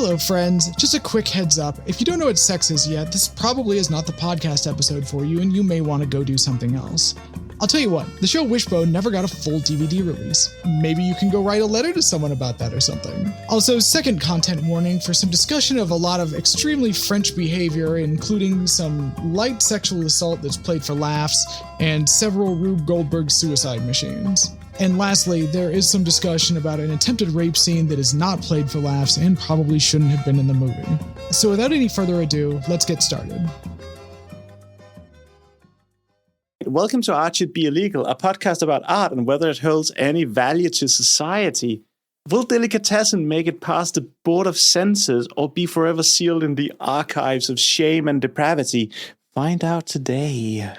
Hello, friends. Just a quick heads up. If you don't know what sex is yet, this probably is not the podcast episode for you, and you may want to go do something else. I'll tell you what, the show Wishbone never got a full DVD release. Maybe you can go write a letter to someone about that or something. Also, second content warning for some discussion of a lot of extremely French behavior, including some light sexual assault that's played for laughs, and several Rube Goldberg suicide machines. And lastly, there is some discussion about an attempted rape scene that is not played for laughs and probably shouldn't have been in the movie. So without any further ado, let's get started. Welcome to Art Should Be Illegal, a podcast about art and whether it holds any value to society. Will Delicatessen make it past the board of censors or be forever sealed in the archives of shame and depravity? Find out today.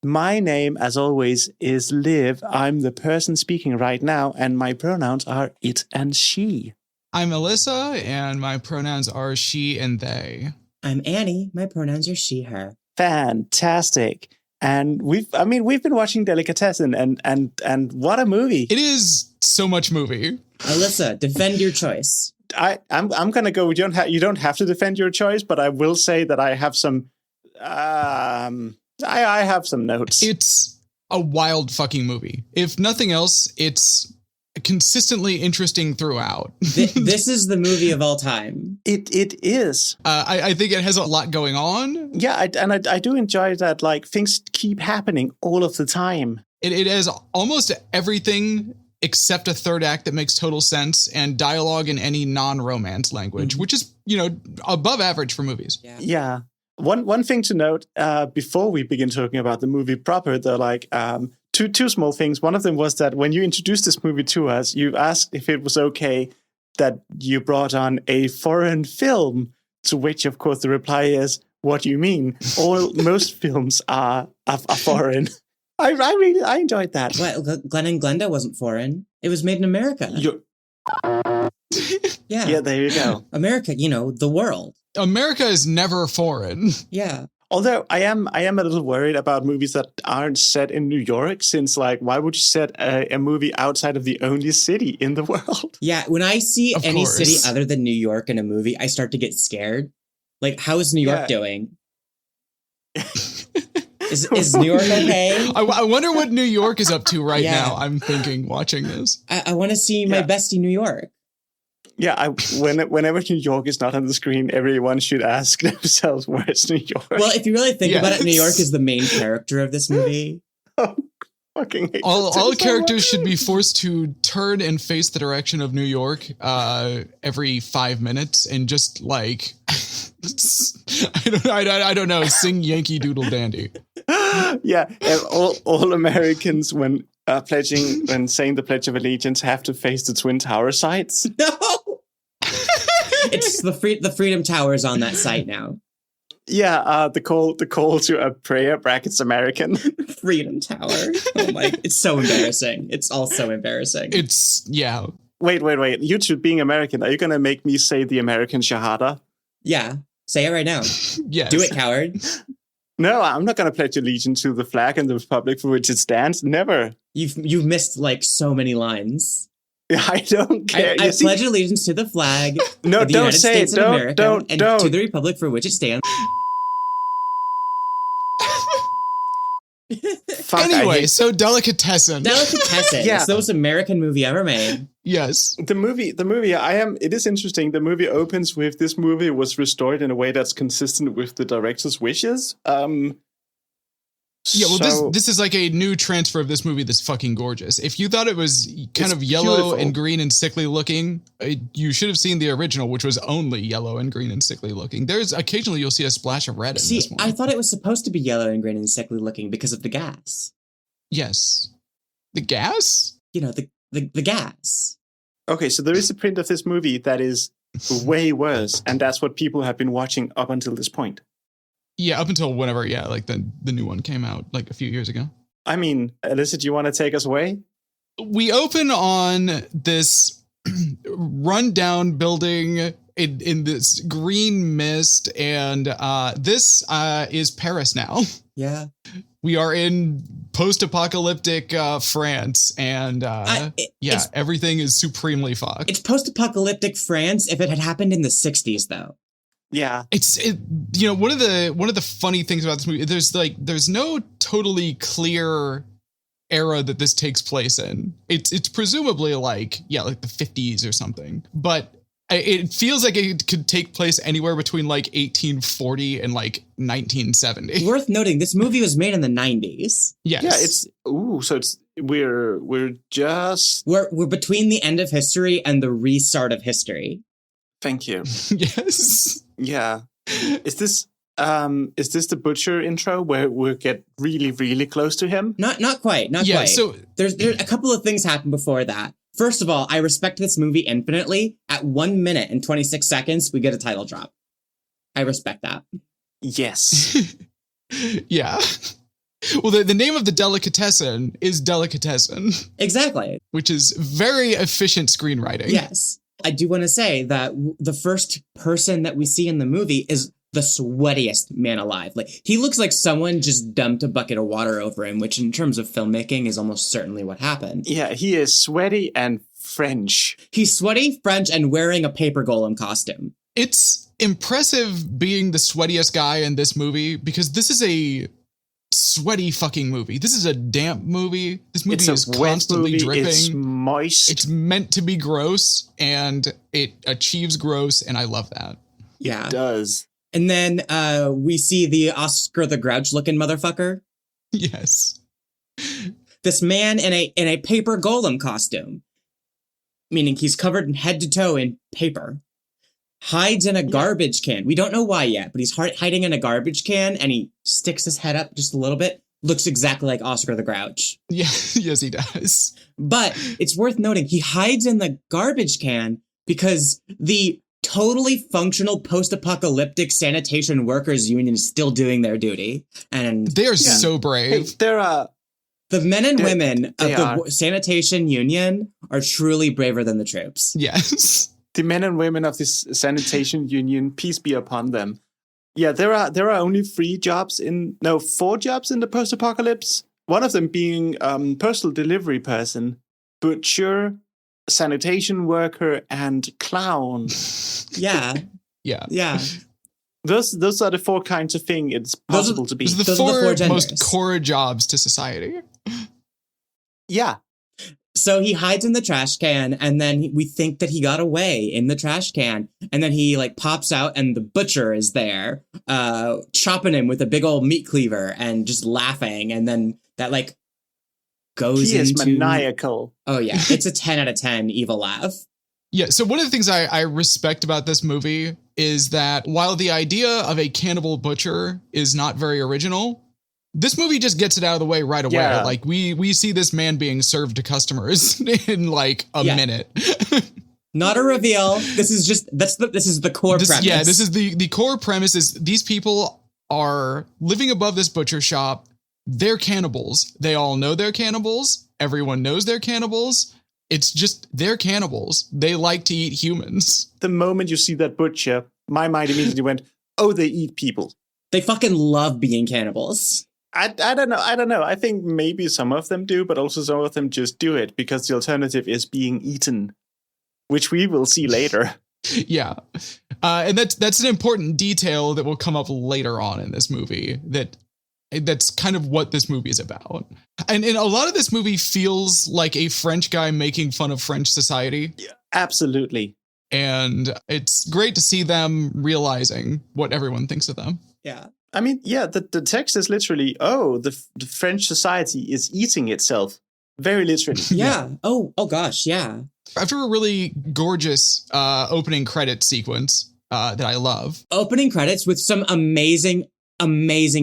My name, as always, is Liv. I'm the person speaking right now, and my pronouns are it and she. I'm Elissa, and my pronouns are she and they. I'm Annie. My pronouns are she, her. Fantastic. And we've been watching Delicatessen, and what a movie. It is so much movie. Elissa, defend your choice. I'm gonna go. You don't have to defend your choice, but I will say that I have some. I have some notes. It's a wild fucking movie. If nothing else, it's consistently interesting throughout. This is the movie of all time. It is. I think it has a lot going on. Yeah, I do enjoy that. Like, things keep happening all of the time. It has almost everything except a third act that makes total sense and dialogue in any non-romance language, which is, above average for movies. Yeah. One thing to note before we begin talking about the movie proper, there are like two small things. One of them was that when you introduced this movie to us, you asked if it was okay that you brought on a foreign film, to which, of course, the reply is, what do you mean? Most films are foreign. I enjoyed that. Well, Glenn and Glenda wasn't foreign. It was made in America. Yeah, there you go. America, the world. America is never foreign. Yeah. Although I am a little worried about movies that aren't set in New York, since, like, why would you set a movie outside of the only city in the world? Yeah, when I see any city other than New York in a movie, I start to get scared. Like, how is New York doing? Is New York okay? I wonder what New York is up to right now. I'm thinking, watching this. I want to see my bestie New York. Yeah, whenever New York is not on the screen, everyone should ask themselves, where's New York? Well, if you really think about it, New York is the main character of this movie. Oh, fucking hate all characters should be forced to turn and face the direction of New York every 5 minutes and just, like, I don't know, sing Yankee Doodle Dandy. Yeah, and all Americans when saying the Pledge of Allegiance have to face the Twin Tower sites. No! It's the Freedom Tower is on that site now. Yeah, the call to a prayer brackets American. Freedom Tower. Oh my! It's so embarrassing. It's all so embarrassing. Wait. You two being American, are you gonna make me say the American Shahada? Yeah, say it right now. Yes. Do it, coward. No, I'm not gonna pledge allegiance to the flag and the republic for which it stands. Never. You've missed like so many lines. I don't care. I pledge allegiance to the flag of the don't United say States it. of America Don't. To the republic for which it stands. Anyway, so Delicatessen. Yeah. It's the most American movie ever made. Yes. The movie, it is interesting. The movie opens with this movie was restored in a way that's consistent with the director's wishes. This is like a new transfer of this movie that's fucking gorgeous. If you thought it was kind of yellow beautiful and green and sickly looking, you should have seen the original, which was only yellow and green and sickly looking. There's occasionally you'll see a splash of red in this one. I thought it was supposed to be yellow and green and sickly looking because of the gas. Yes. The gas? The gas. Okay, so there is a print of this movie that is way worse, and that's what people have been watching up until this point. Yeah, up until whenever, like the new one came out like a few years ago. I mean, Elissa, do you want to take us away? We open on this rundown building in this green mist, and this is Paris now. Yeah. We are in post-apocalyptic France, and everything is supremely fucked. It's post-apocalyptic France if it had happened in the 60s, though. Yeah, one of the funny things about this movie, there's no totally clear era that this takes place in. It's presumably like the 50s or something, but it feels like it could take place anywhere between like 1840 and like 1970. Worth noting, this movie was made in the 90s. Yes. Yeah, so we're between the end of history and the restart of history. Thank you. Yes. Yeah. Is this the butcher intro where we get really, really close to him? Not quite. Not quite. So there's a couple of things happen before that. First of all, I respect this movie infinitely. At 1 minute and 26 seconds, we get a title drop. I respect that. Yes. Yeah. Well, the name of the delicatessen is Delicatessen. Exactly. Which is very efficient screenwriting. Yes. I do want to say that the first person that we see in the movie is the sweatiest man alive. Like, he looks like someone just dumped a bucket of water over him, which in terms of filmmaking is almost certainly what happened. Yeah, he is sweaty and French. He's sweaty, French, and wearing a paper golem costume. It's impressive being the sweatiest guy in this movie because this is a sweaty fucking movie. This is a damp movie. This movie is constantly dripping. It's moist. It's meant to be gross, and it achieves gross, and I love that. Yeah. It does. And then we see the Oscar the Grouch looking motherfucker. Yes. This man in a paper golem costume, meaning he's covered in head to toe in paper, hides in a garbage can. We don't know why yet, but he's hiding in a garbage can, and he sticks his head up just a little bit. Looks exactly like Oscar the Grouch. Yeah, yes, he does. But it's worth noting, he hides in the garbage can because the totally functional post-apocalyptic sanitation workers union is still doing their duty. And they are so brave. Hey, the men and women of the sanitation union are truly braver than the troops. Yes. The men and women of this sanitation union, peace be upon them. Yeah, there are only 4 jobs in the post-apocalypse. One of them being postal delivery person, butcher, sanitation worker, and clown. Yeah. Yeah. Yeah. Those are the 4 kinds of thing it's possible to be. Those are the 4 most core jobs to society. Yeah. So he hides in the trash can, and then we think that he got away in the trash can, and then he like pops out, and the butcher is there, chopping him with a big old meat cleaver and just laughing, and then that like goes into... He is into maniacal. Oh yeah, it's a 10 out of 10 evil laugh. Yeah, so one of the things I respect about this movie is that while the idea of a cannibal butcher is not very original, this movie just gets it out of the way right away. Yeah. Like we see this man being served to customers in like a minute. Not a reveal. This is the core premise. Yeah, this is the core premise is these people are living above this butcher shop. They're cannibals. They all know they're cannibals. Everyone knows they're cannibals. It's just they're cannibals. They like to eat humans. The moment you see that butcher, my mind immediately went, oh, they eat people. They fucking love being cannibals. I don't know. I think maybe some of them do, but also some of them just do it because the alternative is being eaten, which we will see later. Yeah. And that's an important detail that will come up later on in this movie that's kind of what this movie is about. And a lot of this movie feels like a French guy making fun of French society. Yeah, absolutely. And it's great to see them realizing what everyone thinks of them. Yeah. I mean, yeah, the text is literally, the French society is eating itself. Very literally. Yeah. Oh gosh, yeah. After a really gorgeous opening credit sequence that I love. Opening credits with some amazing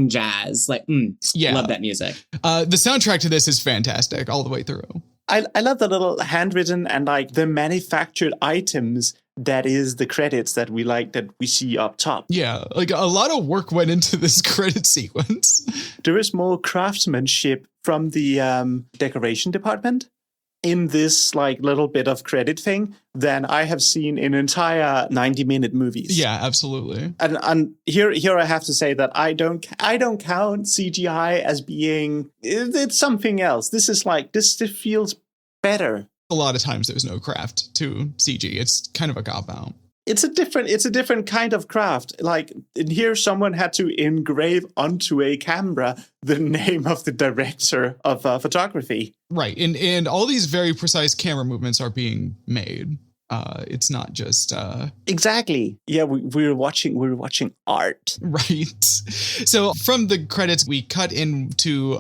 jazz. Like, love that music. The soundtrack to this is fantastic all the way through. I love the little handwritten and like the manufactured items that is the credits that we see up top. Yeah, like a lot of work went into this credit sequence. There is more craftsmanship from the decoration department. in this like little bit of credit thing than I have seen in entire 90-minute movies. Yeah, absolutely. And here I have to say that I don't count CGI as being it's something else. This is like this feels better. A lot of times there's no craft to CG. It's kind of a cop-out. It's a different kind of craft. Like in here, someone had to engrave onto a camera the name of the director of photography. Right, and all these very precise camera movements are being made. It's not just exactly. Yeah, we're watching art. Right. So from the credits, we cut into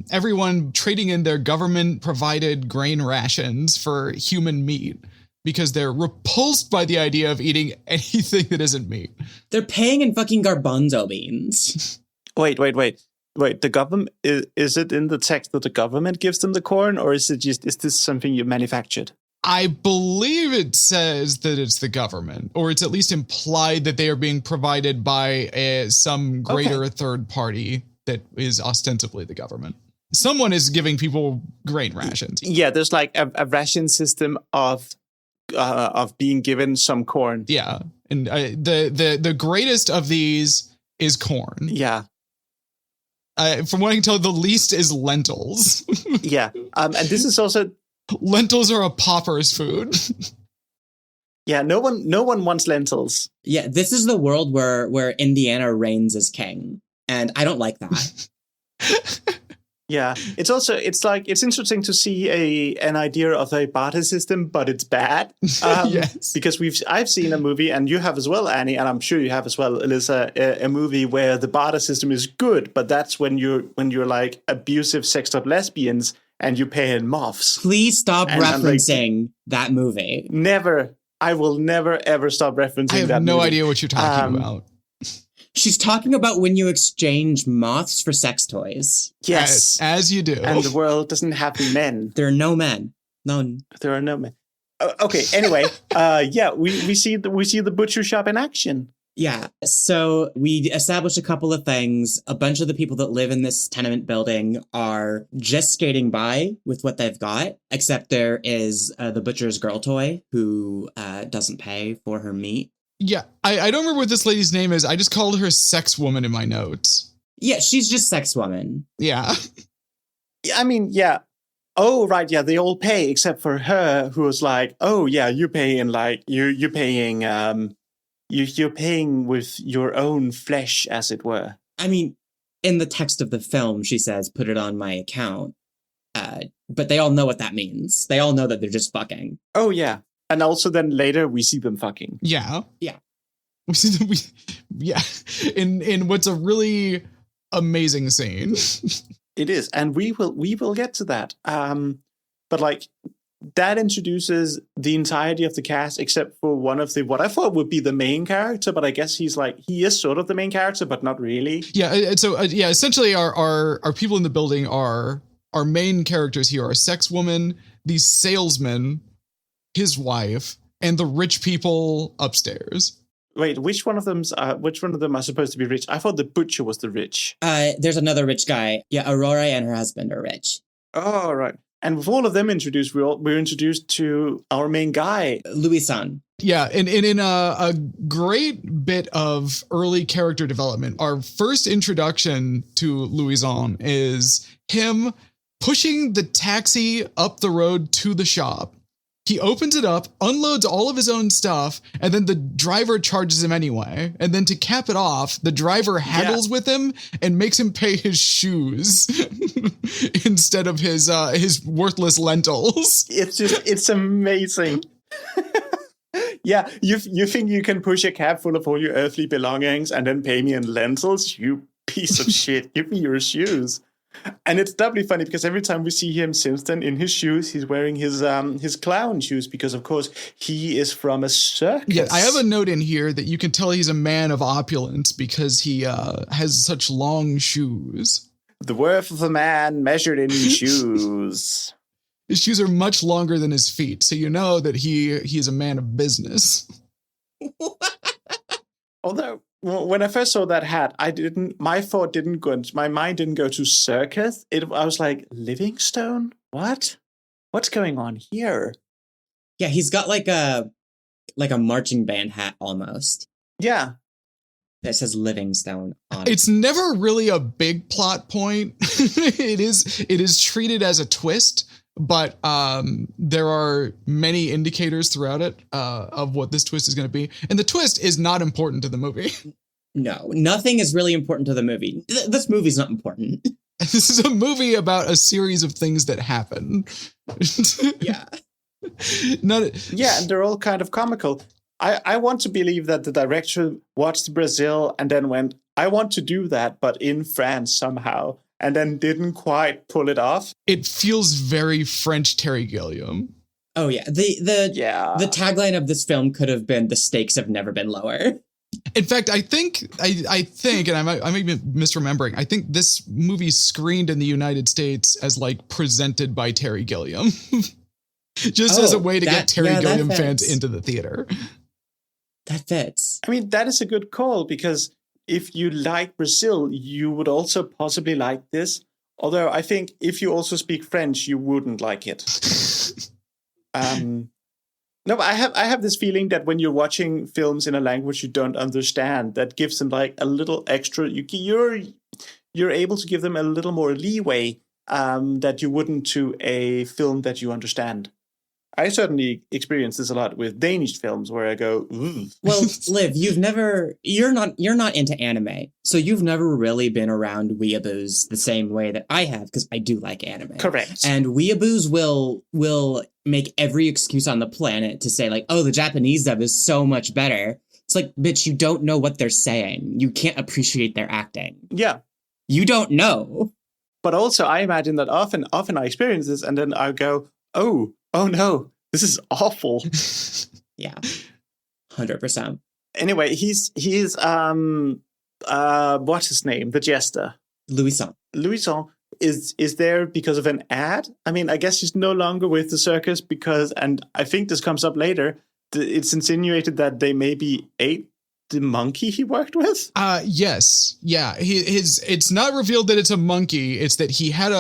everyone trading in their government-provided grain rations for human meat, because they're repulsed by the idea of eating anything that isn't meat. They're paying in fucking garbanzo beans. Wait. The government, is it in the text that the government gives them the corn, or is this something you manufactured? I believe it says that it's the government, or it's at least implied that they are being provided by some greater third party that is ostensibly the government. Someone is giving people grain rations. Yeah, there's like a ration system of being given some corn. Yeah, and the greatest of these is corn. Yeah. From what I can tell, the least is lentils. Yeah, and this is also lentils are a pauper's food. Yeah, no one wants lentils. Yeah, this is the world where Indiana reigns as king, and I don't like that. Yeah, it's interesting to see an idea of a barter system, but it's bad. Yes, because I've seen a movie, and you have as well, Annie, and I'm sure you have as well, Elissa, a movie where the barter system is good, but that's when you're like abusive sexed up lesbians and you pay in moths. Please stop referencing that movie. Never. I will never ever stop referencing that movie. I have no idea what you're talking about. She's talking about when you exchange moths for sex toys. Yes. As you do. And the world doesn't have men. There are no men. None. There are no men. Okay, anyway, we see the butcher shop in action. Yeah, so we established a couple of things. A bunch of the people that live in this tenement building are just skating by with what they've got, except there is the butcher's girl toy who doesn't pay for her meat. Yeah, I don't remember what this lady's name is. I just called her sex woman in my notes. Yeah, she's just sex woman. Yeah. I mean, yeah. Oh, right. Yeah, they all pay except for her, who was like, "Oh, yeah, you're paying like you're paying you're paying with your own flesh, as it were." I mean, in the text of the film, she says, "Put it on my account," but they all know what that means. They all know that they're just fucking. Oh yeah. And also then later we see them fucking. Yeah. Yeah. We see them, yeah. In what's a really amazing scene. It is. And we will get to that. But like that introduces the entirety of the cast except for one of the what I thought would be the main character, but I guess he is sort of the main character, but not really. Yeah. So essentially our people in the building are our main characters here are sex woman, these salesmen, his wife, and the rich people upstairs. Wait, which one of them are supposed to be rich? I thought the butcher was the rich. There's another rich guy. Yeah, Aurora and her husband are rich. Oh, right. And with all of them introduced, we're introduced to our main guy, Louis-san. Yeah, and in a great bit of early character development, our first introduction to Louis-san is him pushing the taxi up the road to the shop. He opens it up, unloads all of his own stuff, and then the driver charges him anyway. And then to cap it off, the driver haggles with him and makes him pay his shoes instead of his worthless lentils. It's amazing. Yeah, you think you can push a cab full of all your earthly belongings and then pay me in lentils? You piece of shit. Give me your shoes. And it's doubly funny because every time we see him since then in his shoes, he's wearing his clown shoes because, of course, he is from a circus. Yeah, I have a note in here that you can tell he's a man of opulence because he has such long shoes. The worth of a man measured in his shoes. His shoes are much longer than his feet, so you know that he is a man of business. Although, when I first saw that hat, my mind didn't go to circus. I was like, Livingstone? What? what's going on here? Yeah, he's got like a marching band hat almost Yeah. that says Livingstone on it. It's never really a big plot point. It is treated as a twist, but there are many indicators throughout it of what this twist is going to be. And the twist is not important to the movie. No, nothing is really important to the movie. This movie's not important. This is a movie about a series of things that happen. Yeah. Yeah, and they're all kind of comical. I want to believe that the director watched Brazil and then went, I want to do that, but in France somehow, and then didn't quite pull it off. It feels very French Terry Gilliam. Oh yeah. The tagline of this film could have been "The stakes have never been lower." In fact, I think, and I might be misremembering, I think this movie screened in the United States as like presented by Terry Gilliam. Just as a way to get Terry Gilliam fans into the theater. That fits. I mean, that is a good call, because if you like Brazil, you would also possibly like this. Although I think if you also speak French, you wouldn't like it. No, but I have this feeling that when you're watching films in a language you don't understand, that gives them like a little extra. You're able to give them a little more leeway that you wouldn't to a film that you understand. I certainly experience this a lot with Danish films where I go, ooh. Well, Liv, you're not into anime, so you've never really been around weeaboos the same way that I have, because I do like anime. Correct. And weeaboos will make every excuse on the planet to say like, oh, the Japanese dub is so much better. It's like, bitch, you don't know what they're saying. You can't appreciate their acting. Yeah. You don't know. But also, I imagine that often I experience this, and then I go, oh no, this is awful. Yeah, 100%. Anyway, he's what's his name? The jester. Louison is there because of an ad? I mean, I guess he's no longer with the circus because, and I think this comes up later, it's insinuated that they maybe ate the monkey he worked with? Yes. Yeah. It's not revealed that it's a monkey. It's that he had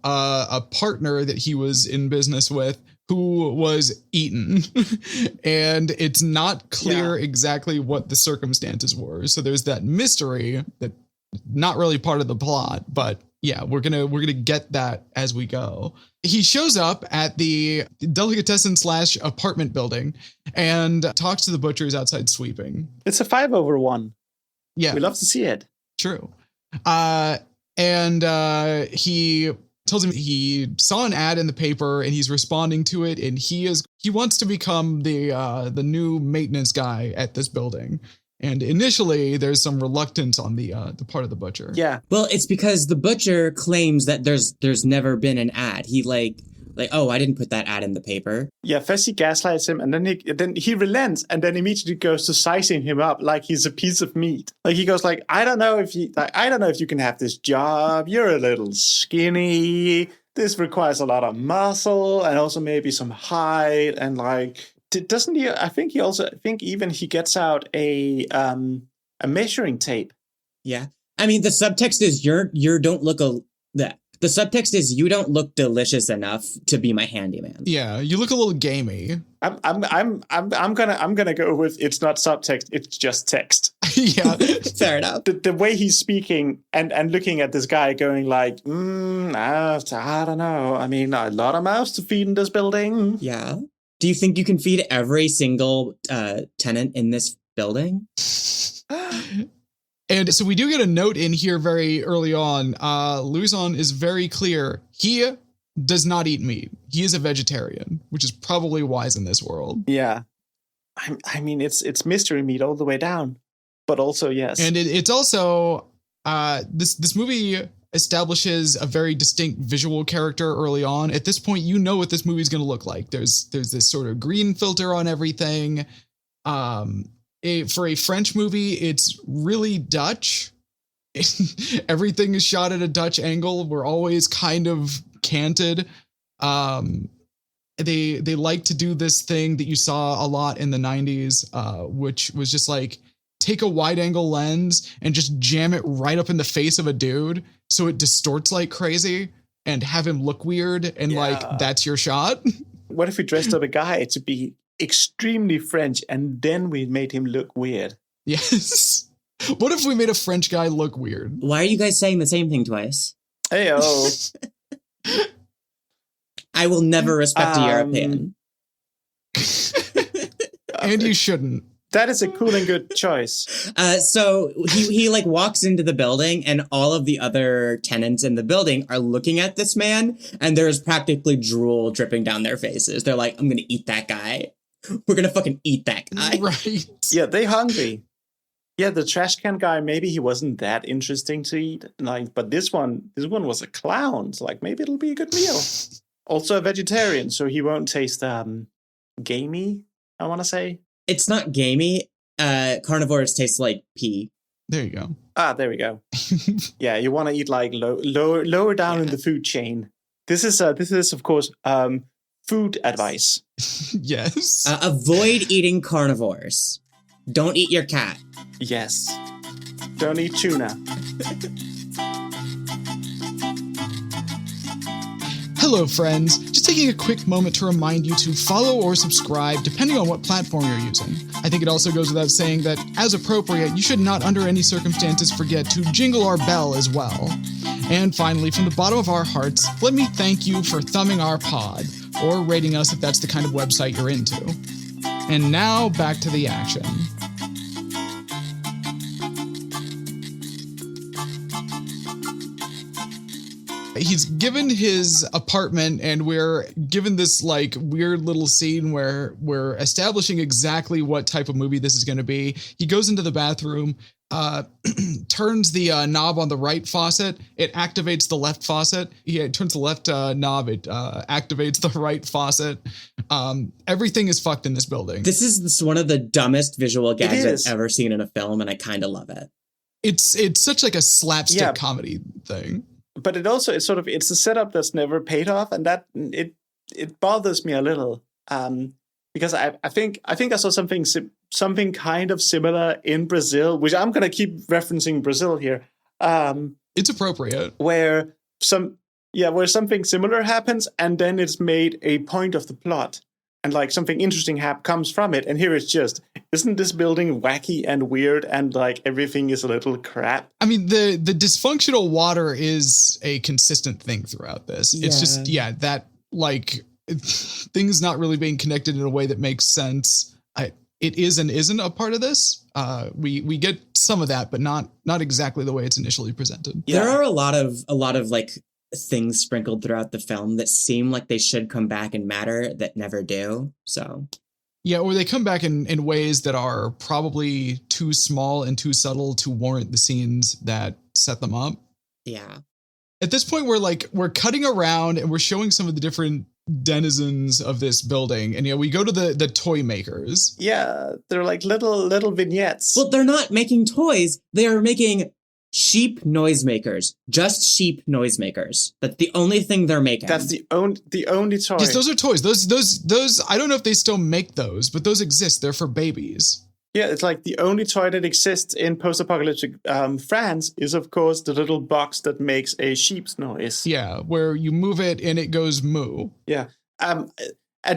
a partner that he was in business with who was eaten. And it's not clear exactly what the circumstances were. So there's that mystery that not really part of the plot, but yeah, we're gonna get that as we go. He shows up at the Delicatessen / apartment building and talks to the butchers outside sweeping. It's a 5/1. Yeah, we love to see it. True. And he tells him he saw an ad in the paper and he's responding to it, and he wants to become the new maintenance guy at this building. And initially, there's some reluctance on the part of the butcher. Yeah. Well, it's because the butcher claims that there's never been an ad. He like, oh, I didn't put that ad in the paper. Yeah, first he gaslights him, and then he relents, and then immediately goes to sizing him up like he's a piece of meat. Like he goes like, I don't know if you can have this job. You're a little skinny. This requires a lot of muscle and also maybe some height, and like. Doesn't he? I think he gets out a measuring tape. Yeah, I mean the subtext is the subtext is you don't look delicious enough to be my handyman. Yeah, you look a little gamey. I'm gonna go with it's not subtext, it's just text. Yeah, fair enough. The way he's speaking and looking at this guy, going like, I don't know. I mean, a lot of mouths to feed in this building. Yeah. Do you think you can feed every single tenant in this building? And so we do get a note in here very early on. Louison is very clear. He does not eat meat. He is a vegetarian, which is probably wise in this world. Yeah. I mean, it's mystery meat all the way down. But also, yes. And it's also, this movie establishes a very distinct visual character early on. At this point, you know what this movie is going to look like. There's this sort of green filter on everything. For a French movie, it's really Dutch. Everything is shot at a Dutch angle. We're always kind of canted. They like to do this thing that you saw a lot in the 90s, which was just like take a wide angle lens and just jam it right up in the face of a dude so it distorts like crazy. and have him look weird and like that's your shot. What if we dressed up a guy to be extremely French and then we made him look weird? Yes. What if we made a French guy look weird? Why are you guys saying the same thing twice? Hey-oh. I will never respect a European. And you shouldn't. That is a cool and good choice. So he like walks into the building and all of the other tenants in the building are looking at this man and there's practically drool dripping down their faces. They're like, I'm going to eat that guy. We're going to fucking eat that guy. Right. Yeah, they hungry. Yeah, the trash can guy, maybe he wasn't that interesting to eat. Like, but this one was a clown. So like maybe it'll be a good meal. Also a vegetarian, so he won't taste gamey, I want to say. It's not gamey. Carnivores taste like pee. There you go. There we go. Yeah, you want to eat like lower down in the food chain. This is of course food advice. Yes. Avoid eating carnivores. Don't eat your cat. Yes. Don't eat tuna. Hello, friends. Just taking a quick moment to remind you to follow or subscribe, depending on what platform you're using. I think it also goes without saying that, as appropriate, you should not under any circumstances forget to jingle our bell as well. And finally, from the bottom of our hearts, let me thank you for thumbing our pod, or rating us if that's the kind of website you're into. And now, back to the action. He's given his apartment and we're given this like weird little scene where we're establishing exactly what type of movie this is going to be. He goes into the bathroom, turns the knob on the right faucet. It activates the left faucet. It turns the left knob. It activates the right faucet. Everything is fucked in this building. This is one of the dumbest visual gags I've ever seen in a film, and I kind of love it. It's such like a slapstick comedy thing. But it's a setup that's never paid off, and that it bothers me a little because I think I saw something kind of similar in Brazil, which I'm gonna keep referencing Brazil here. It's appropriate. Where something similar happens, and then it's made a point of the plot, and like something interesting comes from it. And here it's just, isn't this building wacky and weird and like everything is a little crap? I mean, the dysfunctional water is a consistent thing throughout this. Yeah. It's just, that like things not really being connected in a way that makes sense. It is and isn't a part of this. We get some of that, but not exactly the way it's initially presented. Yeah. There are a lot of like things sprinkled throughout the film that seem like they should come back and matter that never do. So yeah, or they come back in ways that are probably too small and too subtle to warrant the scenes that set them up. Yeah. At this point, we're cutting around and we're showing some of the different denizens of this building, and we go to the toy makers. Yeah, they're like little vignettes. Well, they're not making toys; they are making sheep noisemakers. Just sheep noisemakers. That's the only thing they're making. That's the only toy. Yes, those are toys. Those. I don't know if they still make those, but those exist. They're for babies. Yeah, it's like the only toy that exists in post-apocalyptic France is, of course, the little box that makes a sheep's noise. Yeah, where you move it and it goes moo. Yeah.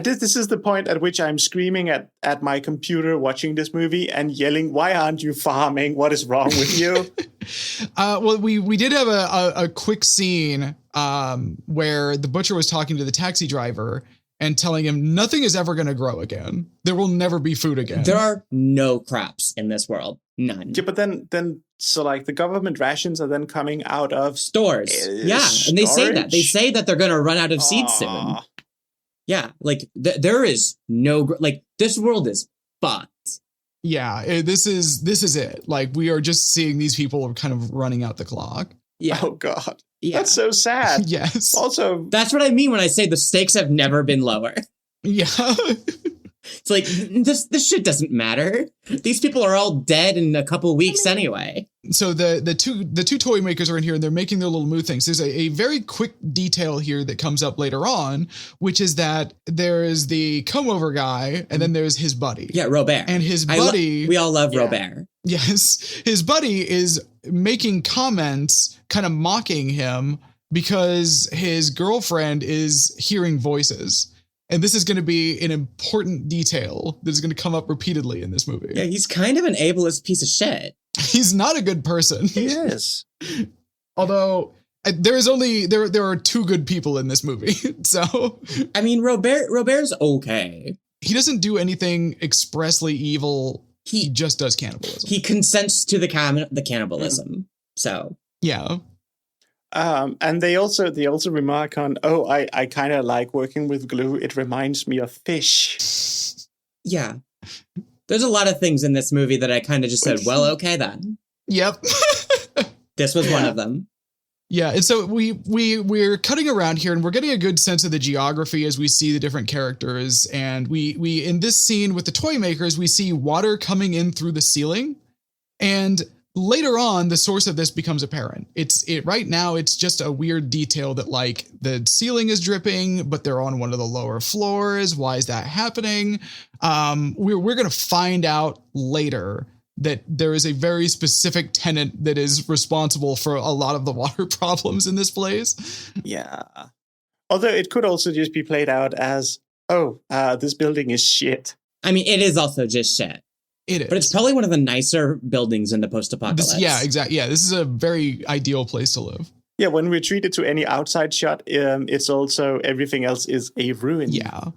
This is the point at which I'm screaming at my computer watching this movie and yelling, "Why aren't you farming? What is wrong with you?" Well, we did have a quick scene where the butcher was talking to the taxi driver and telling him nothing is ever going to grow again. There will never be food again. There are no crops in this world. None. Yeah, but then so like the government rations are then coming out of stores. Yeah, and they say that. They say that they're going to run out of seeds soon. Yeah, like there is no, like this world is fucked. Yeah, this is it. Like we are just seeing these people are kind of running out the clock. Yeah. Oh God. Yeah. That's so sad. Yes. Also, that's what I mean when I say the stakes have never been lower. Yeah. It's like this shit doesn't matter. These people are all dead in a couple weeks anyway. So the two toy makers are in here and they're making their little moo things. There's a very quick detail here that comes up later on, which is that there is the come over guy and then there's his buddy. Yeah, Robert. And his buddy. We all love Robert. Yes. His buddy is making comments, kind of mocking him because his girlfriend is hearing voices. And this is going to be an important detail that is going to come up repeatedly in this movie. Yeah, he's kind of an ableist piece of shit. He's not a good person. He is. Although there are two good people in this movie. So I mean, Robert's okay. He doesn't do anything expressly evil. He just does cannibalism. He consents to the cannibalism. So yeah. And they also remark on, I kind of like working with glue. It reminds me of fish. Yeah. There's a lot of things in this movie that I kind of just said, well, okay then. Yep. This was one of them. Yeah, and so we're cutting around here, and we're getting a good sense of the geography as we see the different characters. And we in this scene with the toy makers, we see water coming in through the ceiling, and later on, the source of this becomes apparent. Right now, it's just a weird detail that like the ceiling is dripping, but they're on one of the lower floors. Why is that happening? We're gonna find out later that there is a very specific tenant that is responsible for a lot of the water problems in this place. Yeah. Although it could also just be played out as, this building is shit. I mean, it is also just shit. It is. But it's probably one of the nicer buildings in the post-apocalypse. Yeah, exactly. Yeah, this is a very ideal place to live. Yeah, when we treat it to any outside shot, it's also everything else is a ruin. Yeah.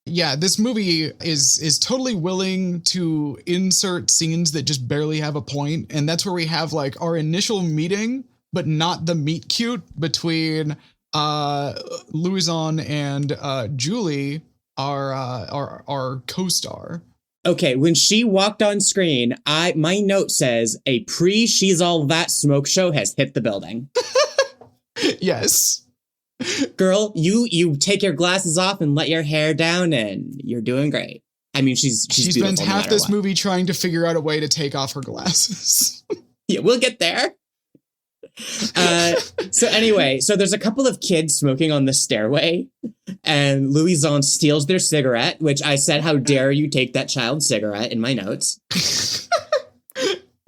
Yeah, this movie is totally willing to insert scenes that just barely have a point. And that's where we have like our initial meeting, but not the meet cute between Louison and Julie, our co-star. Okay, when she walked on screen, my note says a She's All That smoke show has hit the building. Yes. Girl, you take your glasses off and let your hair down, and you're doing great. I mean, she spends half this movie trying to figure out a way to take off her glasses. Yeah, we'll get there. So anyway, there's a couple of kids smoking on the stairway, and Louison steals their cigarette, which I said, how dare you take that child's cigarette in my notes.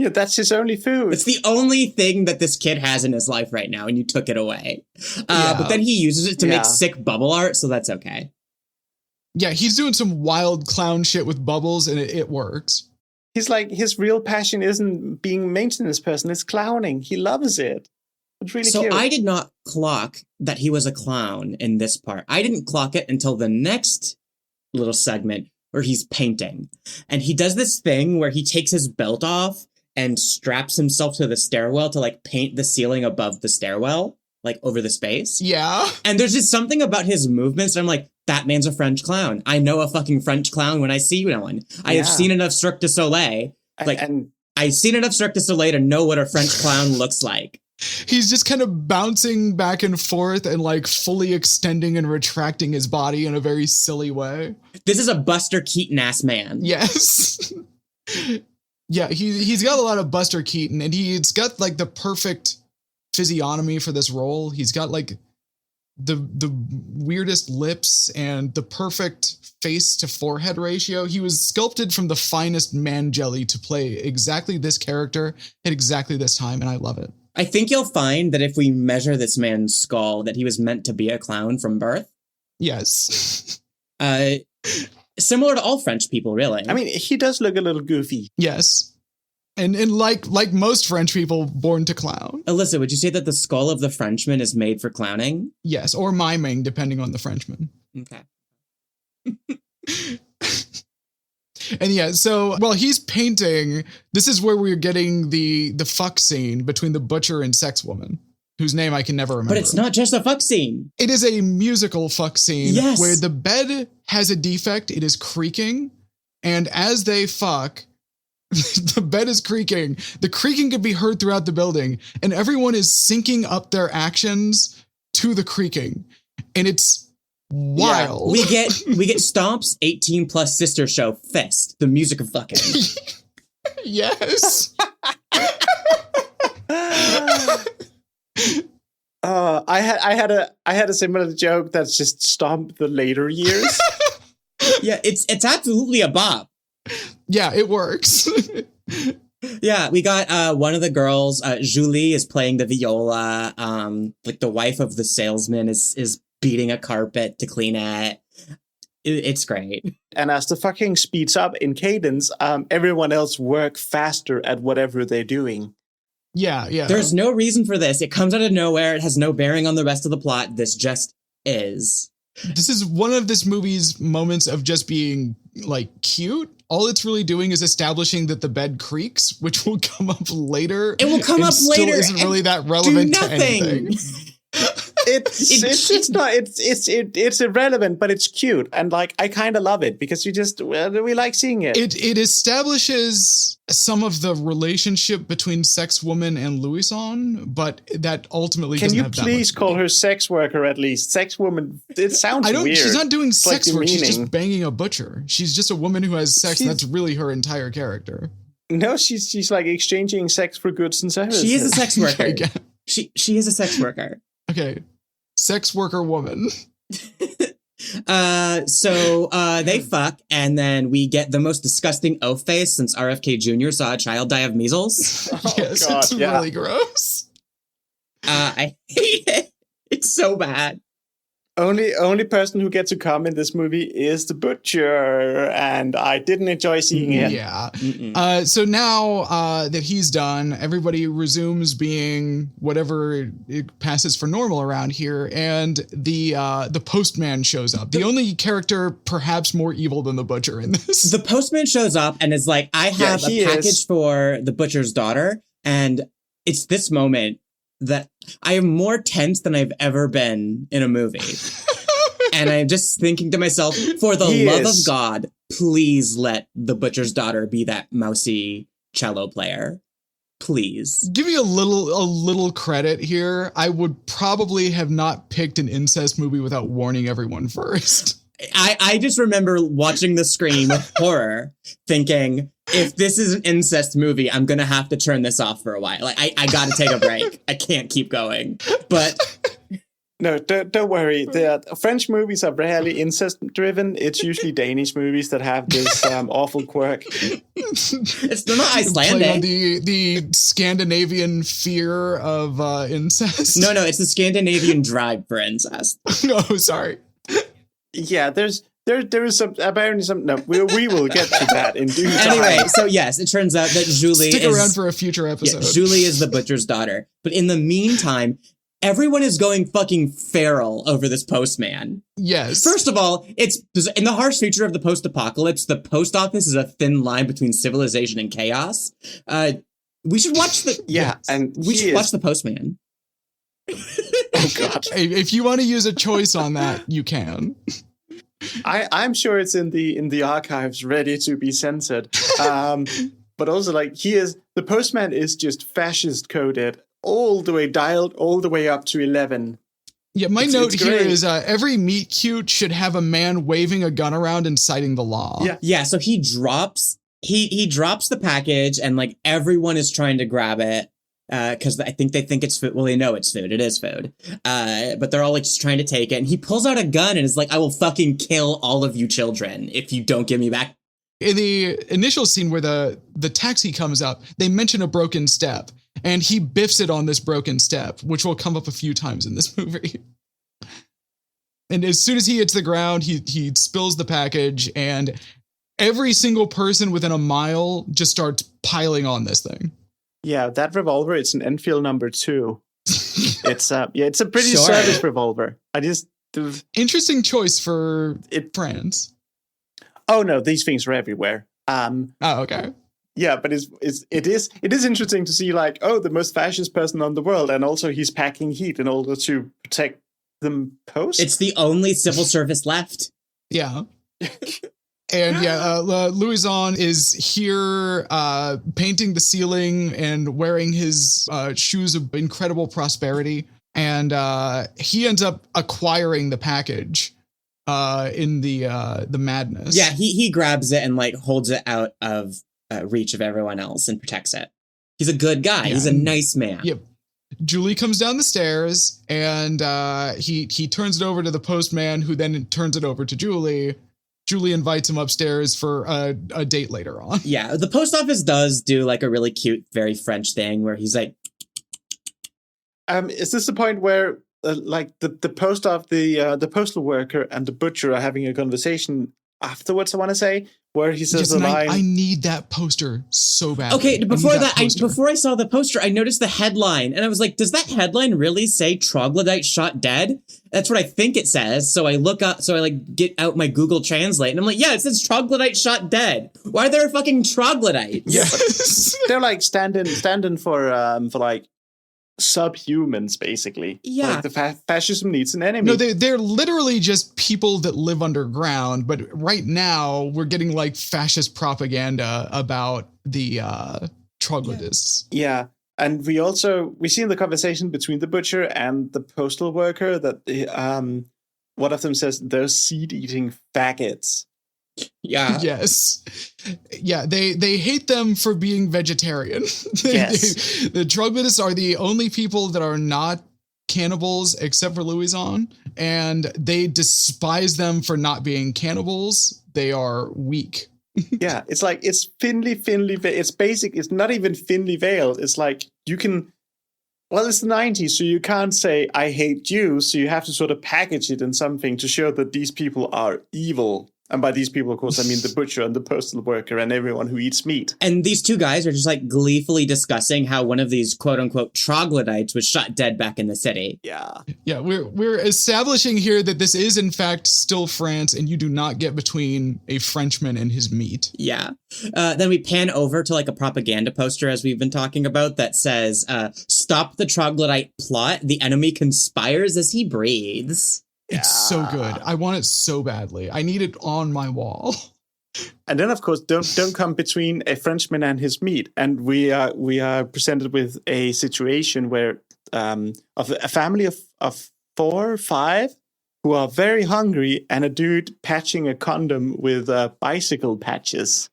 Yeah, that's his only food. It's the only thing that this kid has in his life right now, and you took it away. But then he uses it to make sick bubble art, so that's okay. Yeah, he's doing some wild clown shit with bubbles, and it works. He's like, his real passion isn't being a maintenance person, it's clowning. He loves it. It's really cute. So I did not clock that he was a clown in this part. I didn't clock it until the next little segment where he's painting. And he does this thing where he takes his belt off and straps himself to the stairwell to like paint the ceiling above the stairwell, like over the space. Yeah. And there's just something about his movements. I'm like, that man's a French clown. I know a fucking French clown when I see one. I have seen enough Cirque du Soleil. I've seen enough Cirque du Soleil to know what a French clown looks like. He's just kind of bouncing back and forth and like fully extending and retracting his body in a very silly way. This is a Buster Keaton-ass man. Yes. Yeah, he's got a lot of Buster Keaton, and he's got like the perfect physiognomy for this role. He's got like the weirdest lips and the perfect face to forehead ratio. He was sculpted from the finest man jelly to play exactly this character at exactly this time, and I love it. I think you'll find that if we measure this man's skull, that he was meant to be a clown from birth. Yes. Similar to all French people, really. I mean, he does look a little goofy. Yes. And like most French people born to clown. Elissa, would you say that the skull of the Frenchman is made for clowning? Yes, or miming, depending on the Frenchman. Okay. And yeah, so while he's painting, this is where we're getting the fuck scene between the butcher and sex woman, whose name I can never remember. But it's not just a fuck scene. It is a musical fuck scene. Yes. Where the bed has a defect. It is creaking. And as they fuck, the bed is creaking. The creaking can be heard throughout the building. And everyone is syncing up their actions to the creaking. And it's wild. Yeah, we get Stomp's 18 plus sister show Fist, the music of fucking. Yes. I had a similar joke that's just Stomp the later years. Yeah, it's absolutely a bop. Yeah, it works. Yeah, we got one of the girls, Julie, is playing the viola. Like the wife of the salesman is beating a carpet to clean it. It's great. And as the fucking speeds up in cadence, everyone else work faster at whatever they're doing. Yeah. There's no reason for this. It comes out of nowhere. It has no bearing on the rest of the plot. This just is. This is one of this movie's moments of just being like cute. All it's really doing is establishing that the bed creaks, which will come up later. It will come up later. Isn't really that relevant do to anything. It's irrelevant, but it's cute, and like I kind of love it because we like seeing it. It establishes some of the relationship between Sex Woman and Louison, but that ultimately can doesn't you have that please much call her sex worker at least? Sex woman. It sounds weird. She's not doing sex work. She's demeaning. just banging a butcher. She's just a woman who has sex. That's really her entire character. No, she's like exchanging sex for goods and services. She is a sex worker. Okay. She is a sex worker. Okay. Sex worker woman. So they fuck, and then we get the most disgusting oaf face since RFK Jr. saw a child die of measles. Yes, God, it's really gross. I hate it. It's so bad. Only person who gets to come in this movie is the butcher, and I didn't enjoy seeing him. Yeah. So now that he's done, everybody resumes being whatever it passes for normal around here, and the postman shows up. The only character perhaps more evil than the butcher in this. The postman shows up and is like, I have a package for the butcher's daughter, and it's this moment that I am more tense than I've ever been in a movie. And I'm just thinking to myself, for the love of God, please let the butcher's daughter be that mousy cello player. Please. Give me a little credit here. I would probably have not picked an incest movie without warning everyone first. I just remember watching the screen with horror, thinking, if this is an incest movie, I'm going to have to turn this off for a while. Like, I got to take a break. I can't keep going. But no, don't worry. The French movies are rarely incest-driven. It's usually Danish movies that have this awful quirk. They're not Icelandic. Playing on the Scandinavian fear of incest. No, it's the Scandinavian drive for incest. No, sorry. Yeah, there is some apparently some. No, we will get to that in due time. Anyway, so yes, it turns out that Julie stick around for a future episode. Yeah, Julie is the butcher's daughter, but in the meantime, everyone is going fucking feral over this postman. Yes. First of all, it's in the harsh future of the post-apocalypse. The post office is a thin line between civilization and chaos. We should watch the we should watch the postman. Oh God! If you want to use a choice on that, you can. I'm sure it's in the archives, ready to be censored. But also, like, the postman is just fascist coded, all the way dialed, all the way up to 11. Yeah, my note here is every meet cute should have a man waving a gun around and citing the law. Yeah. So he drops the package, and like everyone is trying to grab it. Because I think they think it's food. Well, they know it's food. It is food. But they're all like just trying to take it. And he pulls out a gun and is like, I will fucking kill all of you children if you don't give me back. In the initial scene where the taxi comes up, they mention a broken step. And he biffs it on this broken step, which will come up a few times in this movie. And as soon as he hits the ground, he spills the package. And every single person within a mile just starts piling on this thing. Yeah, that revolver, it's an Enfield number 2. It's a pretty service revolver. Interesting choice for France. Oh no, these things are everywhere. Okay. Yeah, but it is interesting to see, like, the most fascist person on the world, and also he's packing heat in order to protect the post. It's the only civil service left. Yeah. And Louison is here painting the ceiling and wearing his shoes of incredible prosperity. And he ends up acquiring the package in the madness. Yeah, he grabs it and like holds it out of reach of everyone else and protects it. He's a good guy. Yeah. He's a nice man. Yep. Julie comes down the stairs and he turns it over to the postman, who then turns it over to Julie. Julie invites him upstairs for a date later on. Yeah, the post office does do like a really cute, very French thing where he's like, is this the point where like the postal worker and the butcher are having a conversation afterwards? I want to say where he says the line. I need that poster so bad. Okay, before I saw the poster, I noticed the headline and I was like, does that headline really say troglodyte shot dead? That's what I think it says. So I look up, get out my Google Translate and I'm like, yeah, it says troglodyte shot dead. Why are there fucking troglodytes? Yes. They're like standing for like subhumans, basically. Yeah. Like the fascism needs an enemy. No, they're literally just people that live underground. But right now we're getting like fascist propaganda about the troglodytes. Yeah. And we see in the conversation between the butcher and the postal worker that one of them says they're seed-eating faggots. Yeah. Yes. Yeah, they hate them for being vegetarian. Yes. The troglodytes are the only people that are not cannibals except for Louison, and they despise them for not being cannibals. They are weak. Yeah, it's like it's thinly it's basic. It's not even thinly veiled. It's like you can. Well, it's the 90s, so you can't say I hate Jews. So you have to sort of package it in something to show that these people are evil. And by these people, of course, I mean the butcher and the postal worker and everyone who eats meat. And these two guys are just like gleefully discussing how one of these quote unquote troglodytes was shot dead back in the city. Yeah. Yeah, we're establishing here that this is in fact still France, and you do not get between a Frenchman and his meat. Yeah. Then we pan over to like a propaganda poster, as we've been talking about, that says, stop the troglodyte plot. The enemy conspires as he breathes. It's so good. I want it so badly. I need it on my wall. And then, of course, don't come between a Frenchman and his meat. And we are presented with a situation where of a family of 4 or 5 who are very hungry, and a dude patching a condom with bicycle patches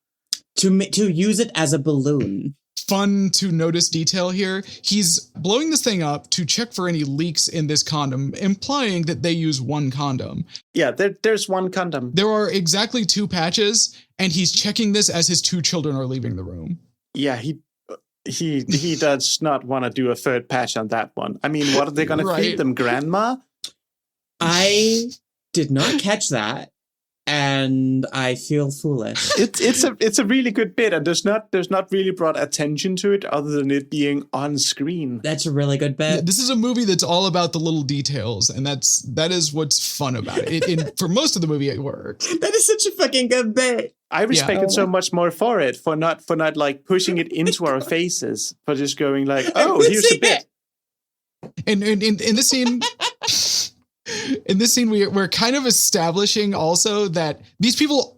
to use it as a balloon. Fun to notice detail here. He's blowing this thing up to check for any leaks in this condom, implying that they use one condom. Yeah, there's one condom. There are exactly 2 patches, and he's checking this as his 2 children are leaving the room. Yeah, he does not want to do a third patch on that one. I mean, what are they going to feed them, grandma? I did not catch that. And I feel foolish. It's a really good bit, and there's not really brought attention to it other than it being on screen. That's a really good bit. Yeah, this is a movie that's all about the little details, and that is what's fun about it. For most of the movie, it works. That is such a fucking good bit. I respect it so much more for not like pushing it into our faces, for just going like, oh, here's a bit. And in this scene. In this scene, we're kind of establishing also that these people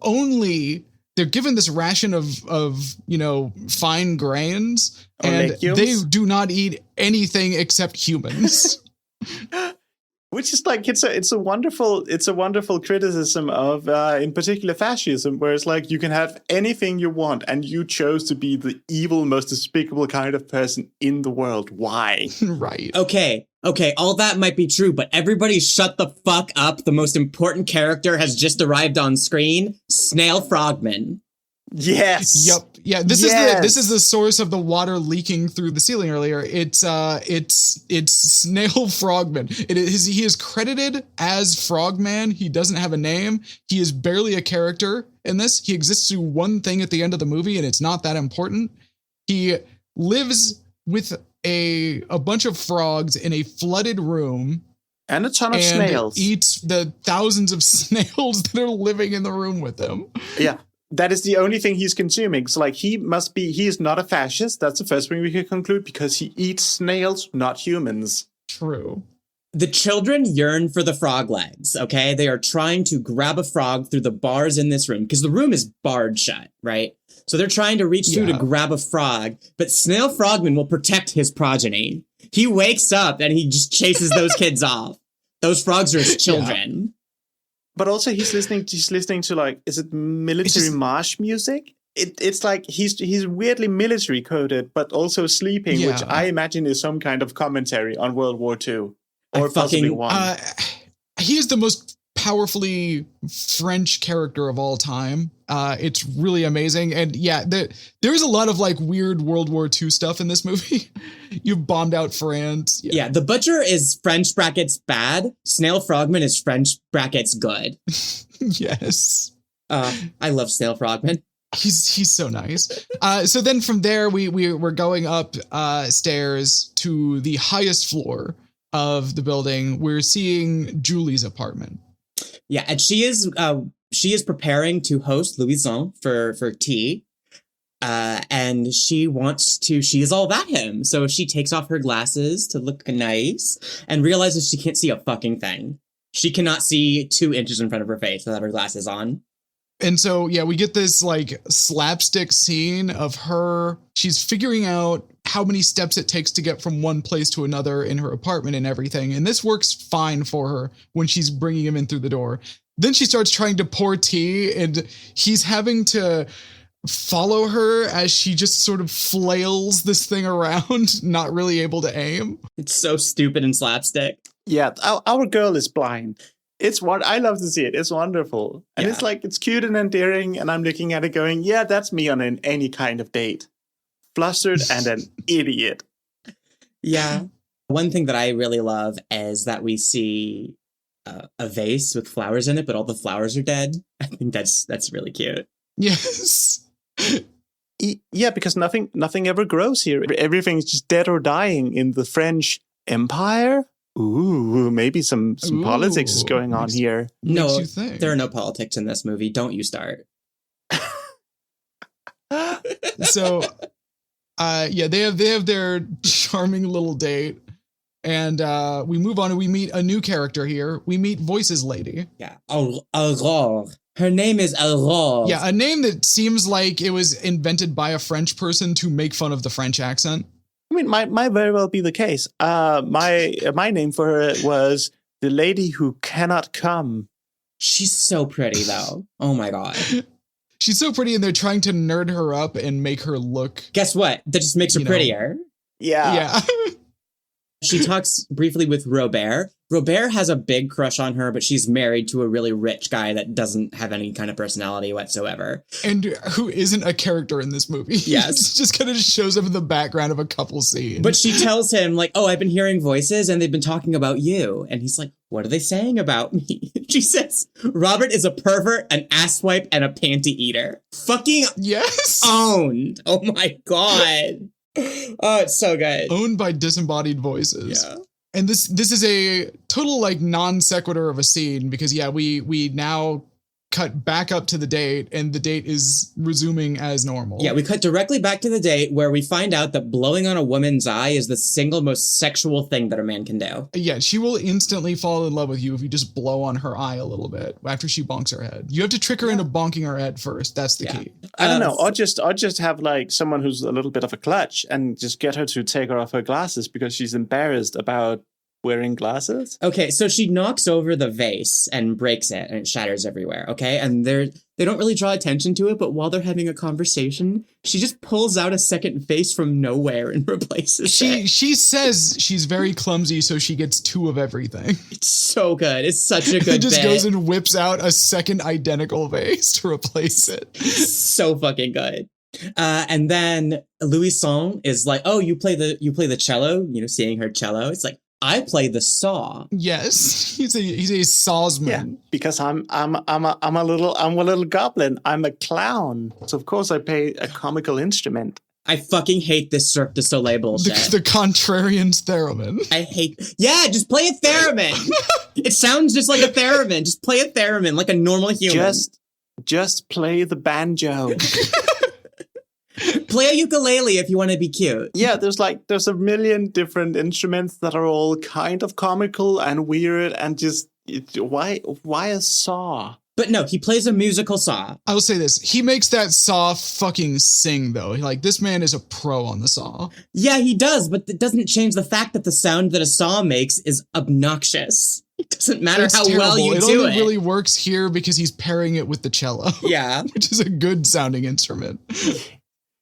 they're given this ration of fine grains, and they do not eat anything except humans. Which is like it's a wonderful criticism of in particular fascism, where it's like you can have anything you want, and you chose to be the evil, most despicable kind of person in the world. Why? Right. Okay, all that might be true, but everybody shut the fuck up. The most important character has just arrived on screen. Snail Frogman. Yes. Yep. Yeah. This is the source of the water leaking through the ceiling earlier. It's Snail Frogman. He is credited as Frogman. He doesn't have a name. He is barely a character in this. He exists to one thing at the end of the movie, and it's not that important. He lives with a bunch of frogs in a flooded room. And a ton of snails. Eats the thousands of snails that are living in the room with him. Yeah. That is the only thing he's consuming. So, like, he is not a fascist. That's the first thing we can conclude, because he eats snails, not humans. True. The children yearn for the frog legs, okay? They are trying to grab a frog through the bars in this room, because the room is barred shut, right? So they're trying to reach through to grab a frog, but Snail Frogman will protect his progeny. He wakes up and he just chases those kids off. Those frogs are his children. Yeah. But also he's listening to like, is it military march music? It's like he's weirdly military coded, but also sleeping, which I imagine is some kind of commentary on World War II or possibly one. He is the most powerfully French character of all time. It's really amazing. And yeah, there's a lot of like weird World War II stuff in this movie. You've bombed out France. Yeah, the butcher is French brackets bad. Snail Frogman is French brackets good. Yes. I love Snail Frogman. He's so nice. So then from there, we're going up stairs to the highest floor of the building. We're seeing Julie's apartment. Yeah, and she is preparing to host Louison for tea. And she is all about him. So she takes off her glasses to look nice and realizes she can't see a fucking thing. She cannot see 2 inches in front of her face without her glasses on. And so, yeah, we get this like slapstick scene of her. She's figuring out how many steps it takes to get from one place to another in her apartment and everything. And this works fine for her when she's bringing him in through the door. Then she starts trying to pour tea and he's having to follow her as she just sort of flails this thing around, not really able to aim. It's so stupid and slapstick. Yeah, our girl is blind. It's what I love to see it. It's wonderful. And Yeah. it's like, it's cute and endearing. And I'm looking at it going, yeah, that's me on any kind of date. Flustered and an idiot. Yeah. One thing that I really love is that we see a vase with flowers in it, but all the flowers are dead. I think that's really cute. Yes. Yeah, because nothing ever grows here. Everything's just dead or dying in the French Empire. Ooh, maybe some politics is going on here. No, you think. there are no politics in this movie. Don't you start. So, yeah, they have their charming little date. And we move on and we meet a new character here. We meet Voices Lady. Yeah. Aurore. Her name is Aurore. Yeah, a name that seems like it was invented by a French person to make fun of the French accent. I mean, might very well be the case. My name for her was the lady who cannot come. She's so pretty, though. Oh, my God. She's so pretty and they're trying to nerd her up and make her look... Guess what? That just makes her prettier. Yeah. Yeah. She talks briefly with Robert. Robert has a big crush on her, but she's married to a really rich guy that doesn't have any kind of personality whatsoever. And who isn't a character in this movie. Yes. Just kind of shows up in the background of a couple scenes. But she tells him, like, oh, I've been hearing voices and they've been talking about you. And he's like, what are they saying about me? She says, Robert is a pervert, an asswipe, and a panty eater. Fucking yes. owned. Oh my God. Oh, it's so good. Owned by disembodied voices. Yeah. And this is a total like non sequitur of a scene because yeah, we now cut back up to the date and the date is resuming as normal. Yeah, we cut directly back to the date where we find out that blowing on a woman's eye is the single most sexual thing that a man can do. Yeah, she will instantly fall in love with you if you just blow on her eye a little bit after she bonks her head. You have to trick her into bonking her head first. That's the key. I don't know. Or just have like someone who's a little bit of a clutch and just get her to take her off her glasses because she's embarrassed about wearing glasses. Okay, so she knocks over the vase and breaks it and it shatters everywhere, okay? And they don't really draw attention to it, but while they're having a conversation, she just pulls out a second vase from nowhere and replaces it. She says she's very clumsy, so she gets 2 of everything. It's so good. It's such a good It just bit. goes and whips out a second identical vase to replace it. So fucking good. And then Louison is like, oh, you play the cello, you know, seeing her cello. It's like, I play the saw. Yes, he's a sawsman. Yeah, because I'm a little goblin. I'm a clown. So of course I play a comical instrument. I fucking hate this Cirque du Soleil bullshit. The contrarian's theremin. I hate. Yeah, just play a theremin. It sounds just like a theremin. Just play a theremin like a normal human. Just play the banjo. Play a ukulele if you want to be cute. Yeah, there's a million different instruments that are all kind of comical and weird and just why a saw? But no, he plays a musical saw. I will say this. He makes that saw fucking sing, though. Like, this man is a pro on the saw. Yeah, he does, but it doesn't change the fact that the sound that a saw makes is obnoxious. It doesn't matter It's how terrible. well you it do only it. really works here because he's pairing it with the cello. Yeah. Which is a good sounding instrument.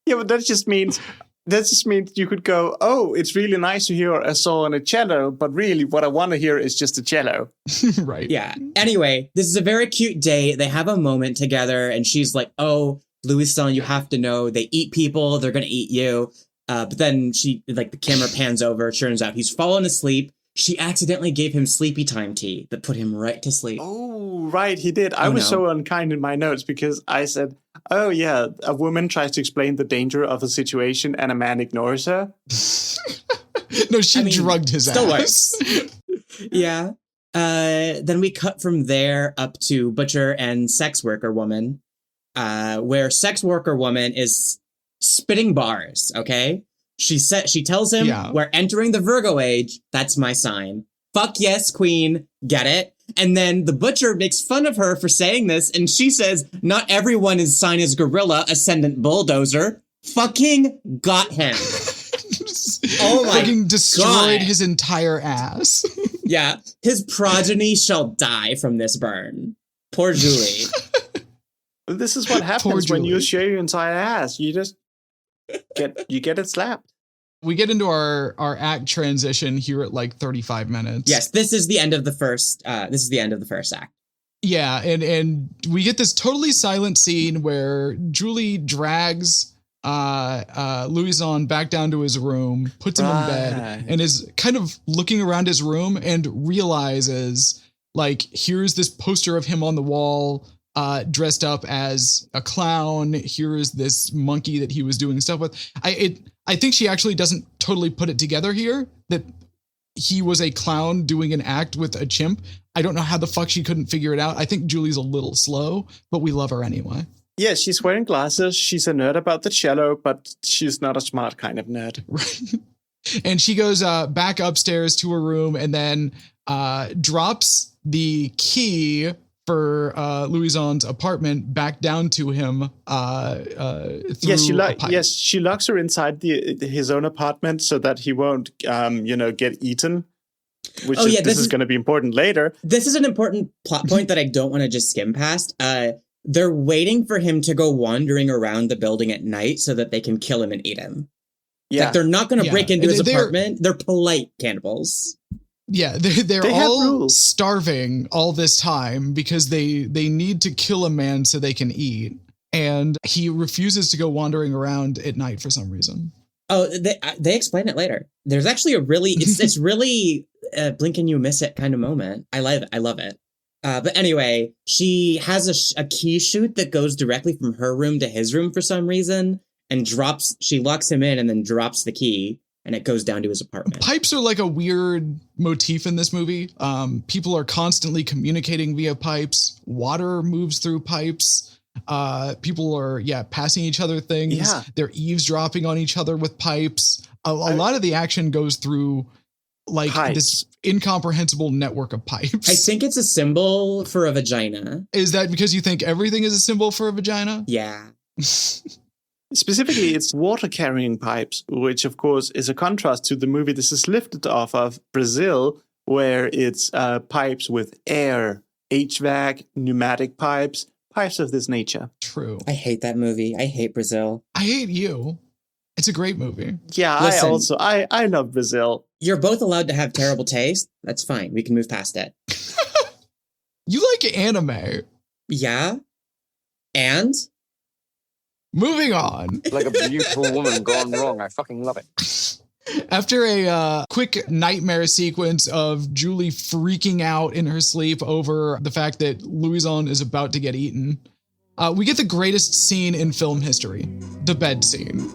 Yeah, but that just means That just means you could go, oh, it's really nice to hear a song on a cello, but really what I want to hear is just a cello. Right. Yeah. Anyway, this is a very cute day. They have a moment together and she's like, oh, Louison, you have to know they eat people. They're going to eat you. But then the camera pans over. It turns out he's fallen asleep. She accidentally gave him sleepy time tea that put him right to sleep. Oh, right, he did. I was so unkind in my notes because I said, oh, yeah, a woman tries to explain the danger of a situation and a man ignores her. No, she drugged his still ass. Works. Yeah. Then we cut from there up to Butcher and Sex Worker Woman, where Sex Worker Woman is spitting bars, okay? She tells him, we're entering the Virgo age. That's my sign. Fuck yes, queen. Get it? And then the Butcher makes fun of her for saying this. And she says, not everyone's sign is gorilla, ascendant bulldozer. Fucking got him. Oh my fucking destroyed his entire ass. Yeah. His progeny shall die from this burn. Poor Julie. This is what happens when you shave your entire ass. You just get it slapped. We get into our act transition here at like 35 minutes. Yes, this is the end of the first act. Yeah, and we get this totally silent scene where Julie drags Louison back down to his room, puts him in bed, and is kind of looking around his room and realizes, like, here's this poster of him on the wall, dressed up as a clown. Here is this monkey that he was doing stuff with. I think she actually doesn't totally put it together here that he was a clown doing an act with a chimp. I don't know how the fuck she couldn't figure it out. I think Julie's a little slow, but we love her anyway. Yeah, she's wearing glasses. She's a nerd about the cello, but she's not a smart kind of nerd. Right. And she goes back upstairs to her room and then drops the key for Louison's apartment back down to him. She locks her inside his own apartment so that he won't, get eaten. This is going to be important later. This is an important plot point that I don't want to just skim past. They're waiting for him to go wandering around the building at night so that they can kill him and eat him. Yeah, like they're not going to break into his apartment. They're polite cannibals. Yeah, they're all starving all this time because they need to kill a man so they can eat. And he refuses to go wandering around at night for some reason. Oh, they explain it later. There's actually it's really blink and you miss it kind of moment. I love it. But anyway, she has a key chute that goes directly from her room to his room for some reason and she locks him in and then drops the key. And it goes down to his apartment. Pipes are like a weird motif in this movie. People are constantly communicating via pipes. Water moves through pipes. People are, passing each other things. Yeah. They're eavesdropping on each other with pipes. A lot of the action goes through like this incomprehensible network of pipes. I think it's a symbol for a vagina. Is that because you think everything is a symbol for a vagina? Yeah. Specifically, it's water-carrying pipes, which, of course, is a contrast to the movie this is lifted off of, Brazil, where it's pipes with air, HVAC, pneumatic pipes of this nature. True. I hate that movie. I hate Brazil. I hate you. It's a great movie. Yeah, listen, I love Brazil. You're both allowed to have terrible taste. That's fine. We can move past it. You like anime. Yeah. And? Moving on. Like a beautiful woman gone wrong. I fucking love it. After a quick nightmare sequence of Julie freaking out in her sleep over the fact that Louison is about to get eaten, we get the greatest scene in film history, the bed scene.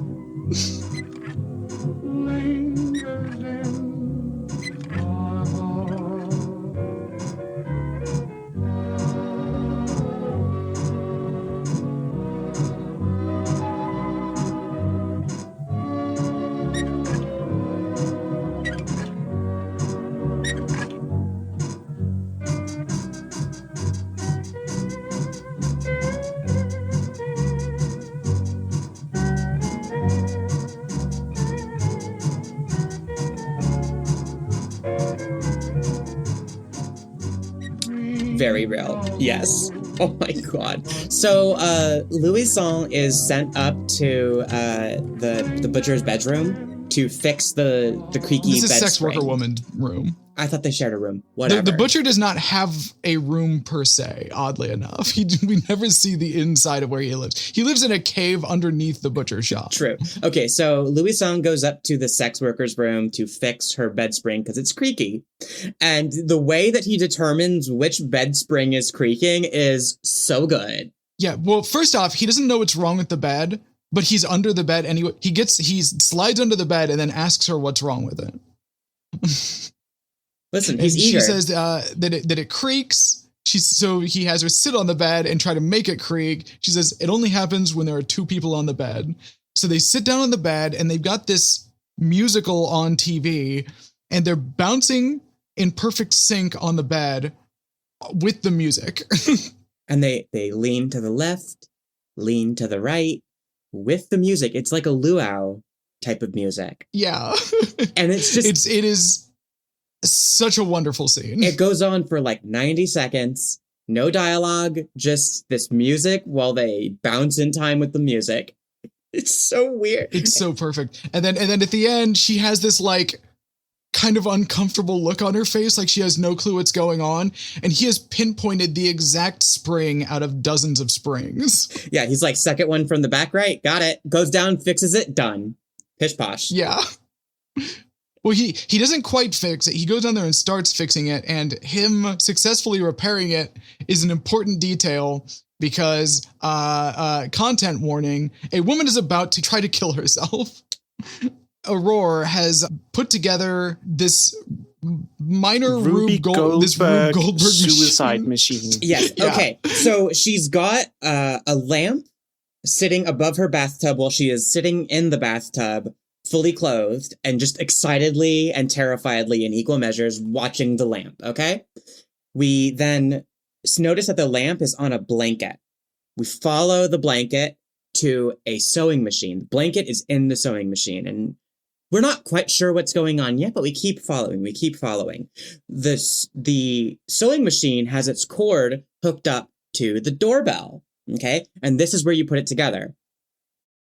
Very real. Yes. Oh my god. So Louison is sent up to the butcher's bedroom to fix the creaky This is bed sex spring. worker woman room. I thought they shared a room. Whatever. The butcher does not have a room per se, oddly enough. We never see the inside of where he lives. He lives in a cave underneath the butcher shop. True. Okay, so Louison goes up to the sex worker's room to fix her bed spring because it's creaky. And the way that he determines which bed spring is creaking is so good. Yeah, well, first off, he doesn't know what's wrong with the bed, but he's under the bed anyway. He slides under the bed and then asks her what's wrong with it. Listen, he's and eager. She says that it creaks. So he has her sit on the bed and try to make it creak. She says it only happens when there are two people on the bed. So they sit down on the bed and they've got this musical on TV and they're bouncing in perfect sync on the bed with the music. And they lean to the left, lean to the right with the music. It's like a luau type of music. Yeah. And it's just... It is such a wonderful scene. It goes on for like 90 seconds. No dialogue, just this music while they bounce in time with the music. It's so weird. It's so perfect. And then at the end, she has this like kind of uncomfortable look on her face, like she has no clue what's going on. And he has pinpointed the exact spring out of dozens of springs. Yeah, he's like, second one from the back right, got it. Goes down, fixes it, done. Pish posh. Yeah. Well, he doesn't quite fix it. He goes down there and starts fixing it, and him successfully repairing it is an important detail because, content warning, a woman is about to try to kill herself. Aurora has put together this minor Rube Goldberg suicide machine. Yes, Yeah. Okay. So she's got a lamp sitting above her bathtub while she is sitting in the bathtub, fully clothed and just excitedly and terrifiedly in equal measures watching the lamp, okay? We then notice that the lamp is on a blanket. We follow the blanket to a sewing machine. The blanket is in the sewing machine, and we're not quite sure what's going on yet, but we keep following. The sewing machine has its cord hooked up to the doorbell, okay? And this is where you put it together.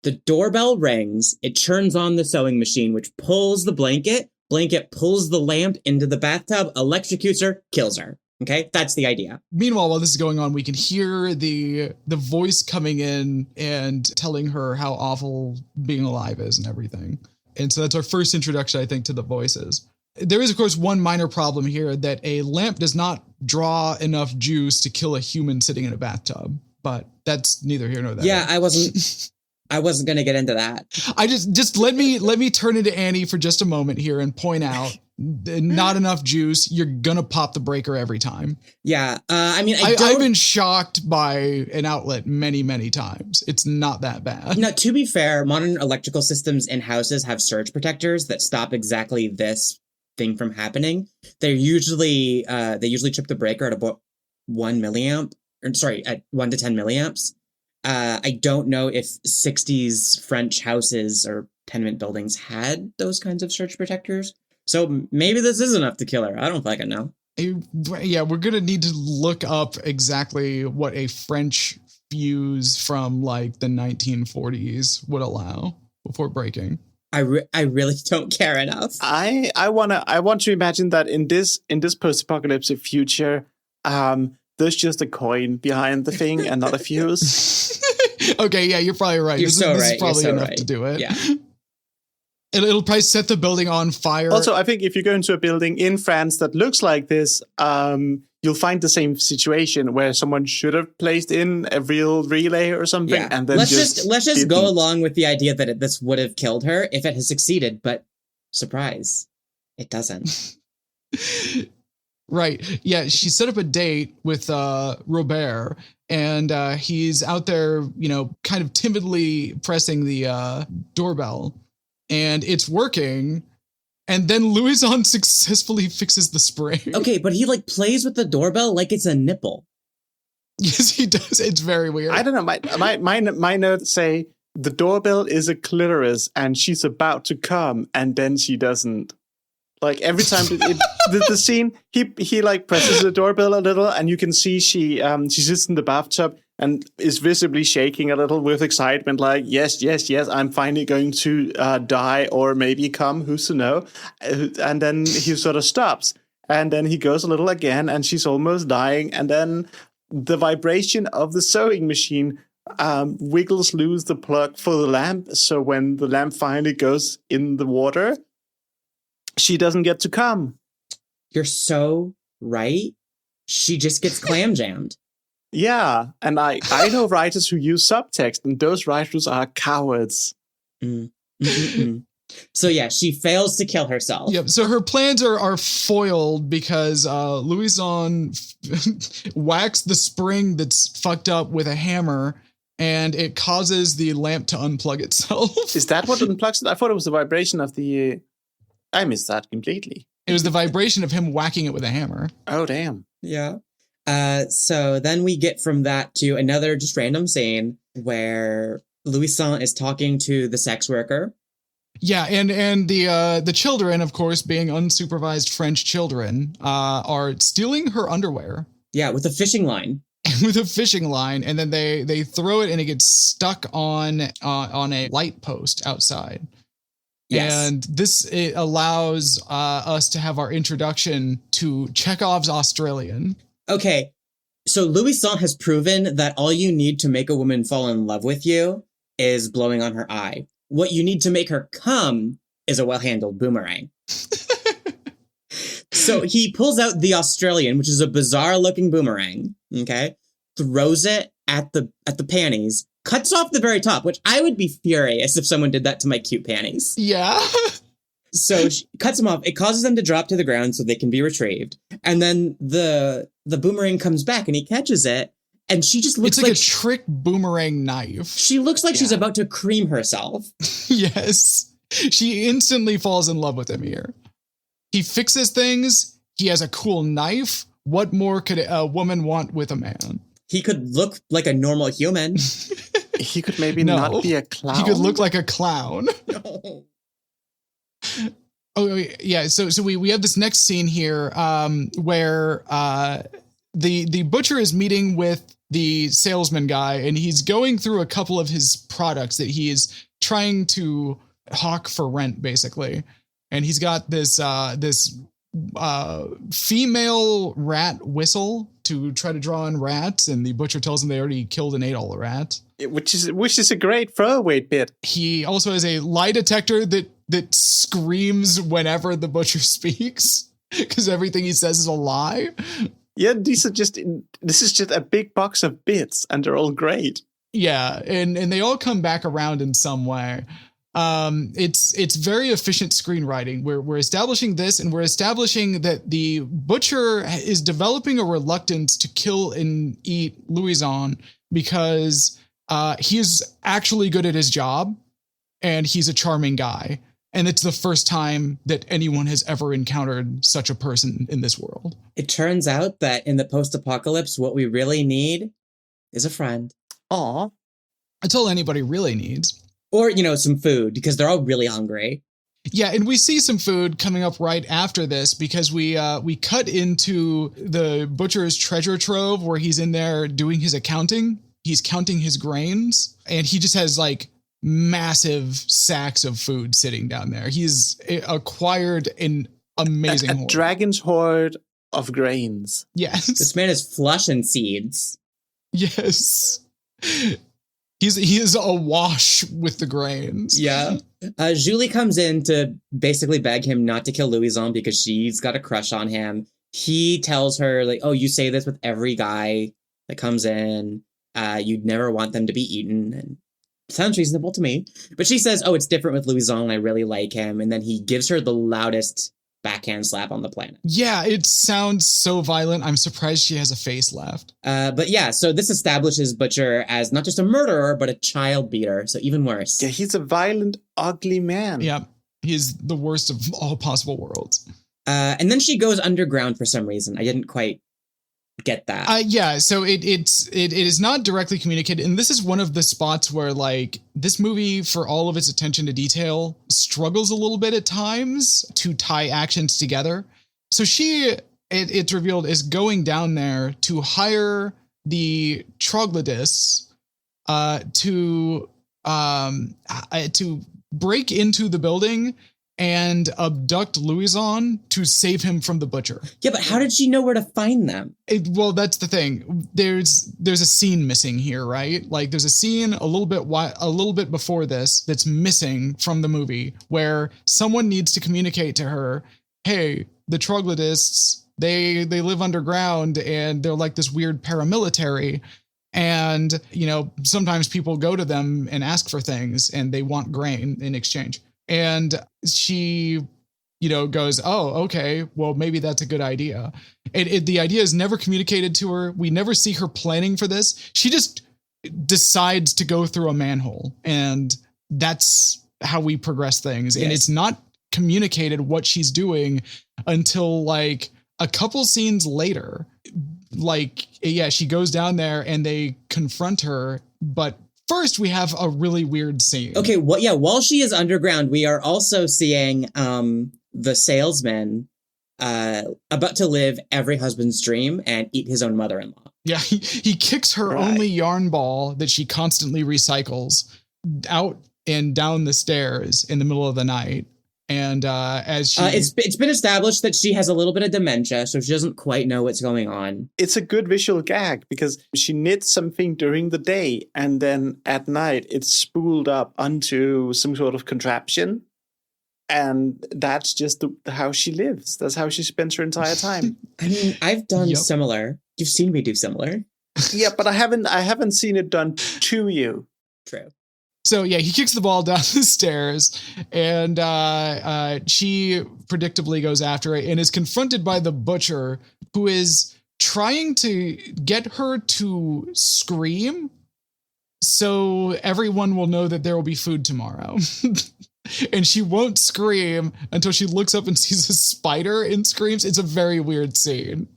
The doorbell rings, it turns on the sewing machine, which pulls the blanket pulls the lamp into the bathtub, electrocutes her, kills her. Okay, that's the idea. Meanwhile, while this is going on, we can hear the voice coming in and telling her how awful being alive is and everything. And so that's our first introduction, I think, to the voices. There is, of course, one minor problem here, that a lamp does not draw enough juice to kill a human sitting in a bathtub. But that's neither here nor there. Yeah, I wasn't going to get into that. I just let me turn into Annie for just a moment here and point out not enough juice. You're gonna pop the breaker every time. Yeah, I mean, I've been shocked by an outlet many times. It's not that bad. Now, to be fair, modern electrical systems in houses have surge protectors that stop exactly this thing from happening. They usually trip the breaker at about 1 milliamp. At 1 to 10 milliamps. I don't know if 60s French houses or tenement buildings had those kinds of surge protectors. So maybe this is enough to kill her. I don't fucking know. Yeah, we're going to need to look up exactly what a French fuse from like the 1940s would allow before breaking. I really don't care enough. I want to imagine that in this post-apocalyptic future, there's just a coin behind the thing and not a fuse. Okay, yeah, you're probably right. This is probably enough to do it. Yeah. It'll probably set the building on fire. Also, I think if you go into a building in France that looks like this, you'll find the same situation where someone should have placed in a real relay or something, and then let's just go along with the idea that this would have killed her if it has succeeded. But surprise, it doesn't. Right. Yeah, she set up a date with Robert, and he's out there, kind of timidly pressing the doorbell, and it's working. And then Louison successfully fixes the spring. Okay, but he plays with the doorbell like it's a nipple. Yes, he does. It's very weird. I don't know. My notes say the doorbell is a clitoris and she's about to come, and then she doesn't. Like every time the scene, he like presses the doorbell a little, and you can see she sits in the bathtub and is visibly shaking a little with excitement, like yes, I'm finally going to die or maybe come, who's to know? And then he sort of stops, and then he goes a little again, and she's almost dying, and then the vibration of the sewing machine wiggles loose the plug for the lamp. So when the lamp finally goes in the water, she doesn't get to come. You're so right. She just gets clam jammed. Yeah, and I know writers who use subtext, and those writers are cowards. So yeah, she fails to kill herself. Yep. So her plans are foiled because Louison whacks the spring that's fucked up with a hammer, and it causes the lamp to unplug itself. Is that what unplugs it? I thought it was the vibration of the... I missed that completely. It was the vibration of him whacking it with a hammer. Oh, damn. Yeah. So then we get from that to another just random scene where Louison is talking to the sex worker. Yeah, and the children, of course, being unsupervised French children, are stealing her underwear. Yeah, with a fishing line. With a fishing line, and then they throw it, and it gets stuck on a light post outside. Yes. And it allows us to have our introduction to Chekhov's Australian. Okay, so Louison has proven that all you need to make a woman fall in love with you is blowing on her eye. What you need to make her come is a well-handled boomerang. So he pulls out the Australian, which is a bizarre-looking boomerang, okay? Throws it at the panties, cuts off the very top, which I would be furious if someone did that to my cute panties. Yeah. So she cuts them off. It causes them to drop to the ground so they can be retrieved. And then the boomerang comes back and he catches it. And she just looks like a trick boomerang knife. She looks like she's about to cream herself. Yes. She instantly falls in love with him here. He fixes things. He has a cool knife. What more could a woman want with a man? He could look like a normal human. He could maybe not be a clown. He could look like a clown. No. Oh, yeah. So we have this next scene here where the butcher is meeting with the salesman guy, and he's going through a couple of his products that he is trying to hawk for rent, basically. And he's got this female rat whistle to try to draw in rats, and the butcher tells him they already killed and ate all the rats. Which is a great throwaway bit. He also has a lie detector that screams whenever the butcher speaks, because everything he says is a lie. Yeah, this is just a big box of bits, and they're all great. Yeah, and they all come back around in some way. It's very efficient screenwriting. We're establishing this, and we're establishing that the butcher is developing a reluctance to kill and eat Louison because he's actually good at his job, and he's a charming guy. And it's the first time that anyone has ever encountered such a person in this world. It turns out that in the post-apocalypse, what we really need is a friend. Aw. That's all anybody really needs. Or, some food, because they're all really hungry. Yeah, and we see some food coming up right after this because we cut into the butcher's treasure trove where he's in there doing his accounting. He's counting his grains, and he just has massive sacks of food sitting down there. He's acquired an amazing a dragon's hoard of grains. Yes. This man is flush in seeds. Yes. He is awash with the grains. Yeah. Julie comes in to basically beg him not to kill Louison because she's got a crush on him. He tells her, oh, you say this with every guy that comes in. You'd never want them to be eaten. And sounds reasonable to me. But she says, it's different with Louison. I really like him. And then he gives her the loudest backhand slap on the planet. Yeah, it sounds so violent. I'm surprised she has a face left. But yeah, so this establishes Butcher as not just a murderer, but a child beater. So even worse. Yeah, he's a violent, ugly man. Yeah, he's the worst of all possible worlds. And then she goes underground for some reason. I didn't quite get that. Yeah, so it is not directly communicated, and this is one of the spots where like this movie, for all of its attention to detail, struggles a little bit at times to tie actions together. So it's revealed, is going down there to hire the troglodytes to break into the building and abduct Louison to save him from the butcher. Yeah, but how did she know where to find them? Well, that's the thing. There's a scene missing here, right? Like there's a scene a little bit before this that's missing from the movie where someone needs to communicate to her, hey, the troglodytes, they live underground and they're like this weird paramilitary. And, you know, sometimes people go to them and ask for things and they want grain in exchange. And she, you know, goes, oh, okay, well, maybe that's a good idea. The idea is never communicated to her. We never see her planning for this. She just decides to go through a manhole. And that's how we progress things. Yes. And it's not communicated what she's doing until like a couple scenes later. Like, yeah, she goes down there and they confront her, but first we have a really weird scene. Okay, well, yeah, while she is underground, we are also seeing the salesman about to live every husband's dream and eat his own mother-in-law. Yeah, he kicks her only yarn ball that she constantly recycles out and down the stairs in the middle of the night. And as she... It's been established that she has a little bit of dementia, so she doesn't quite know what's going on. It's a good visual gag because she knits something during the day and then at night it's spooled up onto some sort of contraption. And that's just how she lives. That's how she spends her entire time. I mean, I've done similar. You've seen me do similar. Yeah, but I haven't seen it done to you. True. So yeah, he kicks the ball down the stairs and she predictably goes after it and is confronted by the butcher, who is trying to get her to scream so everyone will know that there will be food tomorrow. And she won't scream until she looks up and sees a spider and screams. It's a very weird scene.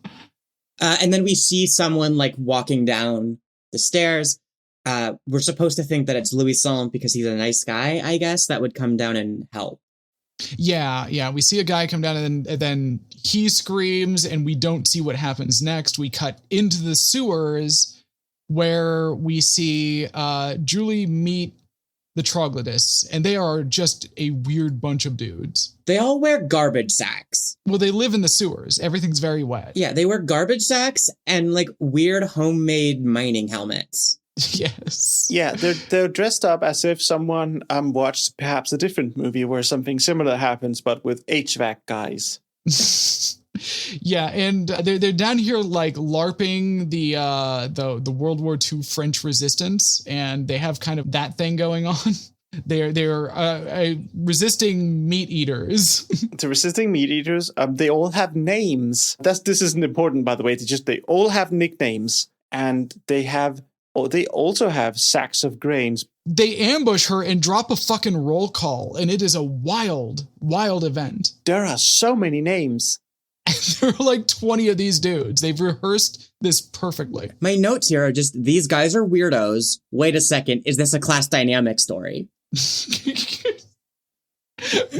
And then we see someone like walking down the stairs. We're supposed to think that it's Louison because he's a nice guy, I guess, that would come down and help. Yeah. We see a guy come down and then he screams and we don't see what happens next. We cut into the sewers where we see Julie meet the troglodytes, and they are just a weird bunch of dudes. They all wear garbage sacks. Well, they live in the sewers. Everything's very wet. Yeah, they wear garbage sacks and like weird homemade mining helmets. Yes. Yeah, they're dressed up as if someone watched perhaps a different movie where something similar happens, but with HVAC guys. Yeah, and they're down here like LARPing the World War II French resistance, and they have kind of that thing going on. They're resisting meat eaters. The resisting meat eaters. They all have names. This isn't important, by the way. They all have nicknames, and they also have sacks of grains. They ambush her and drop a fucking roll call, and it is a wild, wild event. There are so many names. There are like 20 of these dudes. They've rehearsed this perfectly. My notes here are just, these guys are weirdos. Wait a second, is this a class dynamic story?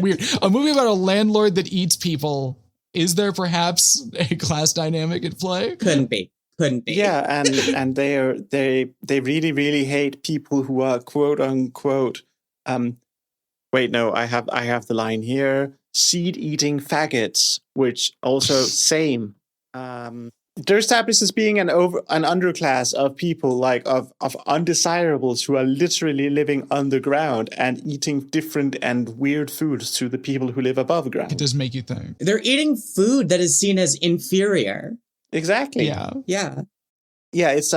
Weird. A movie about a landlord that eats people. Is there perhaps a class dynamic at play? Couldn't be. Yeah, and they really, really hate people who are quote unquote wait, no, I have the line here. Seed-eating faggots, which also same. They're established as being an underclass of people, like of undesirables who are literally living underground and eating different and weird foods to the people who live above ground. It does make you think. They're eating food that is seen as inferior. Exactly. Yeah. It's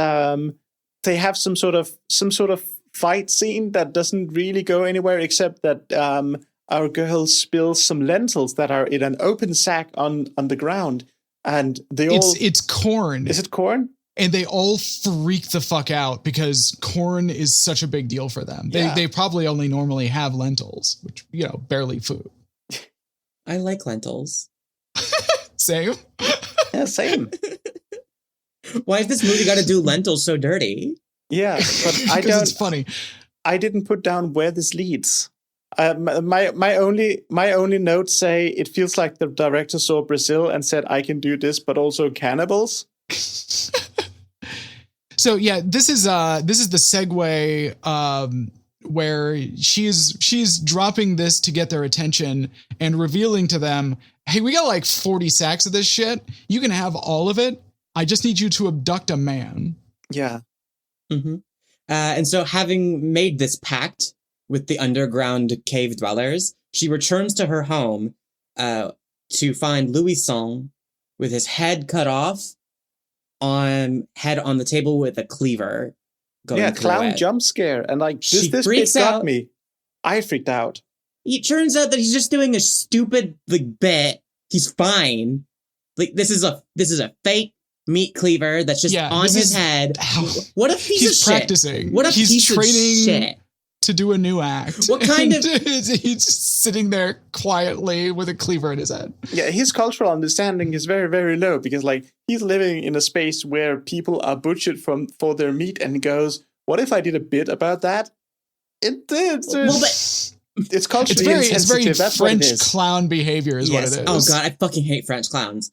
they have some sort of fight scene that doesn't really go anywhere except that our girl spills some lentils that are in an open sack on the ground, and it's corn. Is it corn? And they all freak the fuck out because corn is such a big deal for them. They probably only normally have lentils, which, you know, barely food. I like lentils. Same. Yeah, same. Why has this movie got to do lentils so dirty? Yeah, but It's funny. I didn't put down where this leads. My only notes say it feels like the director saw Brazil and said, I can do this, but also cannibals. So yeah, this is the segue where she's dropping this to get their attention and revealing to them, hey, we got like 40 sacks of this shit. You can have all of it. I just need you to abduct a man. Yeah. Mm-hmm. And so having made this pact with the underground cave dwellers, she returns to her home to find Louison with his head cut off, on the table with a cleaver going through clown it. jump scare. And like, this bit freaks got out. me. I freaked out. It turns out that he's just doing a stupid bit. He's fine. Like, this is a fake meat cleaver that's just on his head. What a piece of shit. He's practicing. What a He's piece of training shit. to do a new act. What kind of... He's sitting there quietly with a cleaver in his head. Yeah, his cultural understanding is very, very low because like he's living in a space where people are butchered for their meat and he goes, what if I did a bit about that? It's culturally insensitive. It's very That's French what it is. clown behavior is what it is. Oh God, I fucking hate French clowns.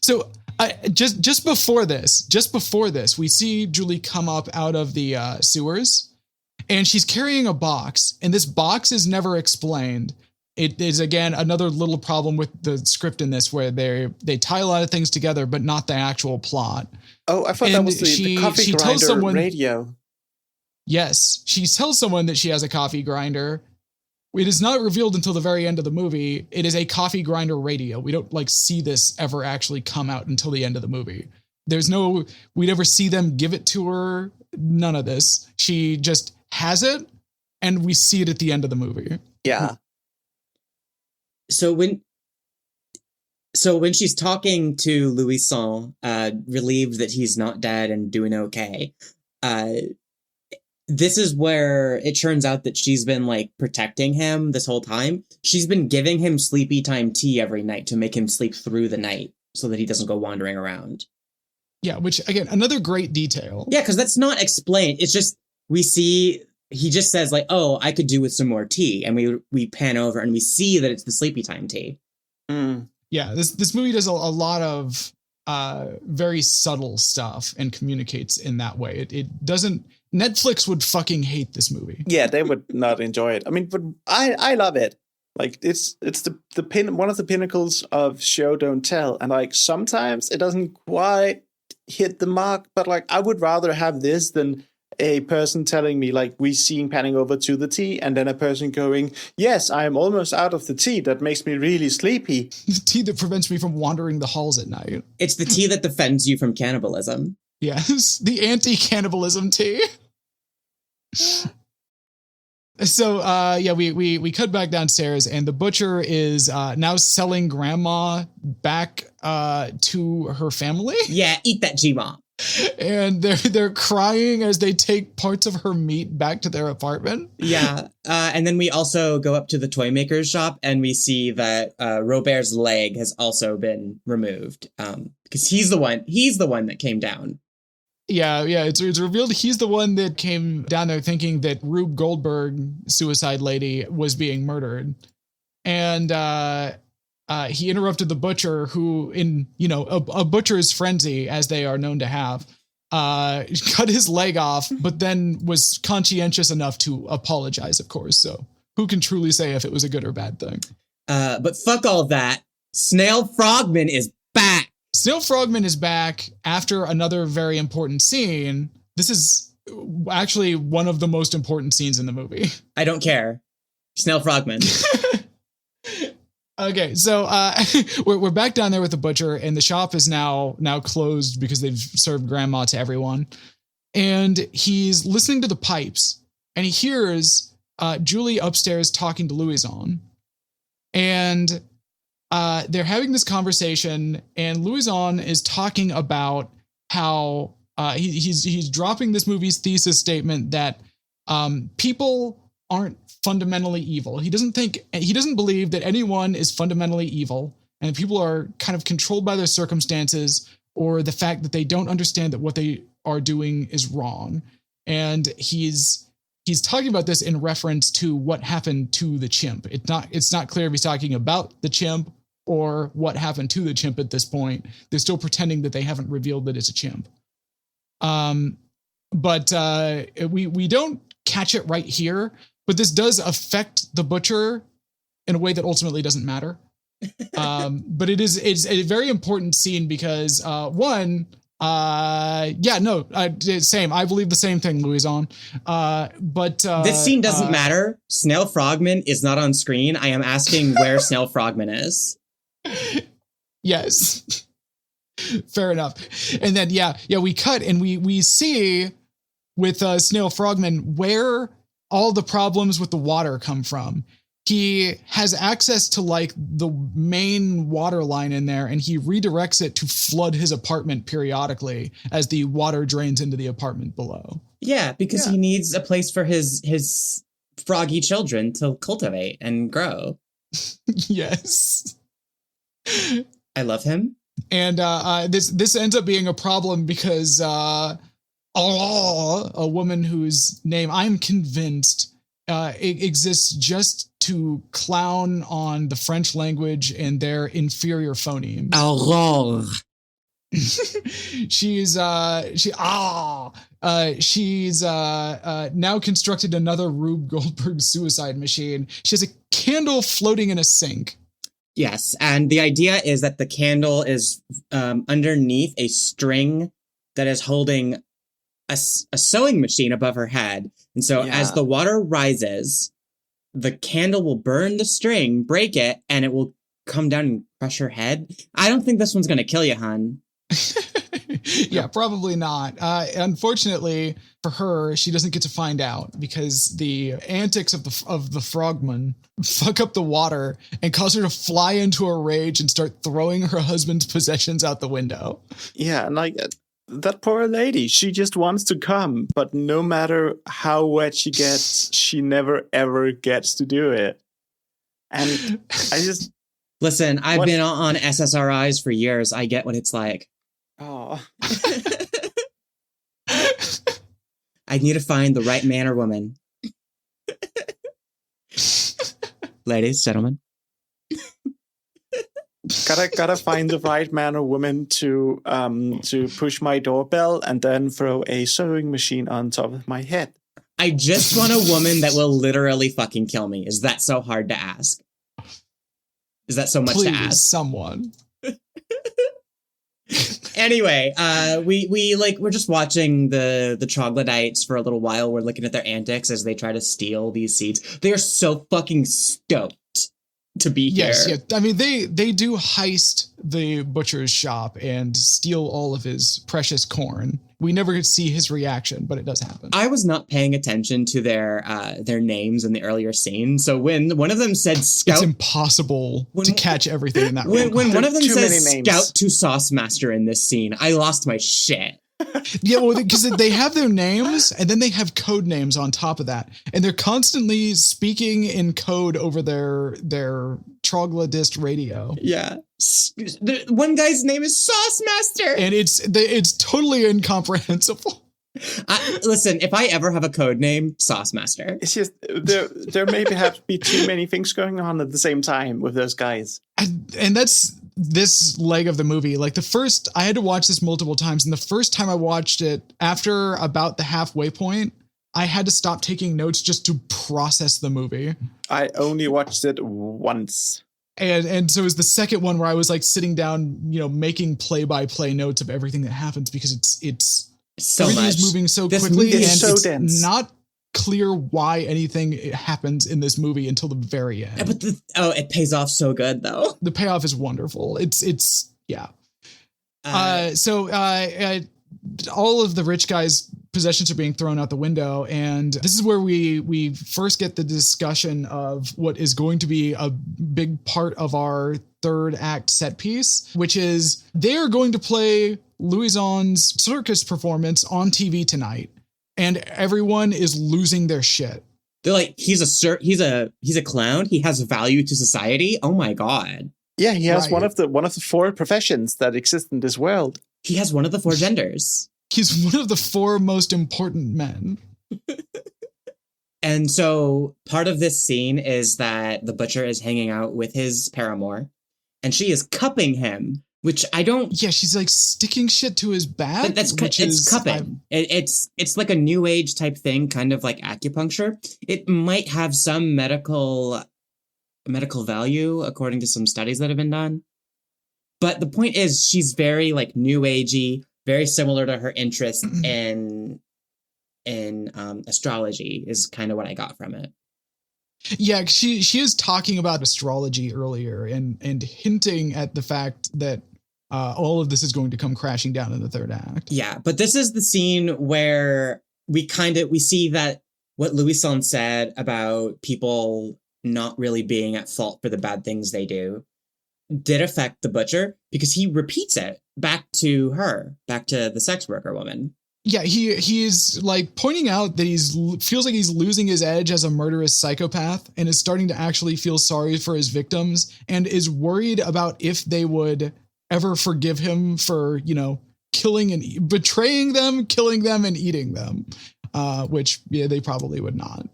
So just before this, we see Julie come up out of the sewers, and she's carrying a box, and this box is never explained. It is again another little problem with the script in this, where they tie a lot of things together, but not the actual plot. Oh, I thought that was the coffee grinder radio. Yes, she tells someone that she has a coffee grinder. It is not revealed until the very end of the movie. It is a coffee grinder radio. We don't see this ever actually come out until the end of the movie. We never see them give it to her. None of this. She just has it, and we see it at the end of the movie. Yeah. So when she's talking to Louison, relieved that he's not dead and doing okay, this is where it turns out that she's been protecting him this whole time. She's been giving him sleepy time tea every night to make him sleep through the night so that he doesn't go wandering around. Yeah, which again, another great detail. Yeah, because that's not explained. It's just, we see, he just says oh, I could do with some more tea. And we pan over and we see that it's the sleepy time tea. Mm. Yeah, this movie does a lot of very subtle stuff and communicates in that way. It doesn't... Netflix would fucking hate this movie. Yeah, they would not enjoy it. I mean, but I love it. It's one of the pinnacles of show don't tell, and sometimes it doesn't quite hit the mark. But I would rather have this than a person telling me we seeing panning over to the tea, and then a person going, "Yes, I am almost out of the tea. That makes me really sleepy." The tea that prevents me from wandering the halls at night. It's the tea that defends you from cannibalism. Yes, the anti-cannibalism tea. So we cut back downstairs, and the butcher is now selling grandma back to her family. Yeah, eat that G-Mom. And they're crying as they take parts of her meat back to their apartment. Yeah, and then we also go up to the toy maker's shop, and we see that Robert's leg has also been removed because he's the one that came down. Yeah, it's revealed he's the one that came down there thinking that Rube Goldberg, suicide lady, was being murdered. And he interrupted the butcher, who, in a butcher's frenzy, as they are known to have, cut his leg off, but then was conscientious enough to apologize, of course. So who can truly say if it was a good or bad thing? But fuck all that. Snail Frogman is back. Snail Frogman is back after another very important scene. This is actually one of the most important scenes in the movie. I don't care. Snail Frogman. Okay, so we're back down there with the butcher, and the shop is now closed because they've served grandma to everyone. And he's listening to the pipes, and he hears Julie upstairs talking to Louison. And they're having this conversation, and Louison is talking about how he's dropping this movie's thesis statement that people aren't fundamentally evil. He doesn't believe that anyone is fundamentally evil, and people are kind of controlled by their circumstances or the fact that they don't understand that what they are doing is wrong. And he's talking about this in reference to what happened to the chimp. It's not clear if he's talking about the chimp or what happened to the chimp at this point. They're still pretending that they haven't revealed that it's a chimp. But we don't catch it right here, but this does affect the butcher in a way that ultimately doesn't matter. But it's a very important scene because same. I believe the same thing, Louison. But this scene doesn't matter. Snail Frogman is not on screen. I am asking where Snail Frogman is. Yes. Fair enough. And then we cut and we see with Snail Frogman where all the problems with the water come from. He has access to like the main water line in there, and he redirects it to flood his apartment periodically as the water drains into the apartment below. Yeah, because he needs a place for his froggy children to cultivate and grow. Yes. I love him. And this ends up being a problem because a woman whose name I'm convinced it exists just to clown on the French language and their inferior phonemes. Aurore. She's now constructed another Rube Goldberg suicide machine. She has a candle floating in a sink. Yes, and the idea is that the candle is underneath a string that is holding a sewing machine above her head. And so as the water rises, the candle will burn the string, break it, and it will come down and crush her head. I don't think this one's going to kill you, hun. Yeah, probably not. Unfortunately for her, she doesn't get to find out because the antics of the frogman fuck up the water and cause her to fly into a rage and start throwing her husband's possessions out the window. Yeah, and like that poor lady, she just wants to come, but no matter how wet she gets, she never ever gets to do it. And I just listen. I've been on SSRIs for years. I get what it's like. Oh. I need to find the right man or woman. Ladies, gentlemen. Gotta find the right man or woman to push my doorbell and then throw a sewing machine on top of my head. I just want a woman that will literally fucking kill me. Is that so hard to ask? Is that so much Please, to ask? Someone. Anyway, we're just watching the troglodytes for a little while. We're looking at their antics as they try to steal these seeds. They are so fucking stoked to be here. Yes, yeah. I mean, they do heist the butcher's shop and steal all of his precious corn. We never get to see his reaction, but it does happen. I was not paying attention to their names in the earlier scene. So when one of them said Scout... It's impossible to catch everything in that When one of them says names. Scout to Sauce Master in this scene, I lost my shit. Yeah, well, because they have their names and then they have code names on top of that. And they're constantly speaking in code over their troglodyte radio. Yeah. One guy's name is Sauce Master. And it's totally incomprehensible. Listen, if I ever have a code name, Sauce Master. It's just there may perhaps be too many things going on at the same time with those guys. And that's this leg of the movie. Like I had to watch this multiple times. And the first time I watched it, after about the halfway point, I had to stop taking notes just to process the movie. I only watched it once. And so it was the second one where I was like sitting down, making play-by-play notes of everything that happens because it's so everything much. is moving so This quickly movie and is so it's dense. not clear why anything happens in this movie until the very end. But it pays off so good though. The payoff is wonderful. It's yeah. All of the rich guys' possessions are being thrown out the window, and this is where we first get the discussion of what is going to be a big part of our third act set piece, which is they are going to play Louison's circus performance on TV tonight, and everyone is losing their shit. They're like, he's a clown. He has value to society. Oh my god. Yeah, he has Right. one of the 4 professions that exist in this world. He has one of the 4 genders. He's one of the 4 most important men. And so part of this scene is that the butcher is hanging out with his paramour, and she is cupping him, which I don't... Yeah, she's like sticking shit to his back. It's cupping. It's like a new age type thing, kind of like acupuncture. It might have some medical value, according to some studies that have been done. But the point is, she's very like new agey, very similar to her interest in astrology is kind of what I got from it. Yeah, she is talking about astrology earlier and hinting at the fact that all of this is going to come crashing down in the 3rd act. Yeah, but this is the scene where we see that what Louison said about people not really being at fault for the bad things they do did affect the butcher, because he repeats it back to the sex worker woman. Yeah, he is like pointing out that feels like he's losing his edge as a murderous psychopath and is starting to actually feel sorry for his victims and is worried about if they would ever forgive him for, betraying them, killing them, and eating them, which they probably would not.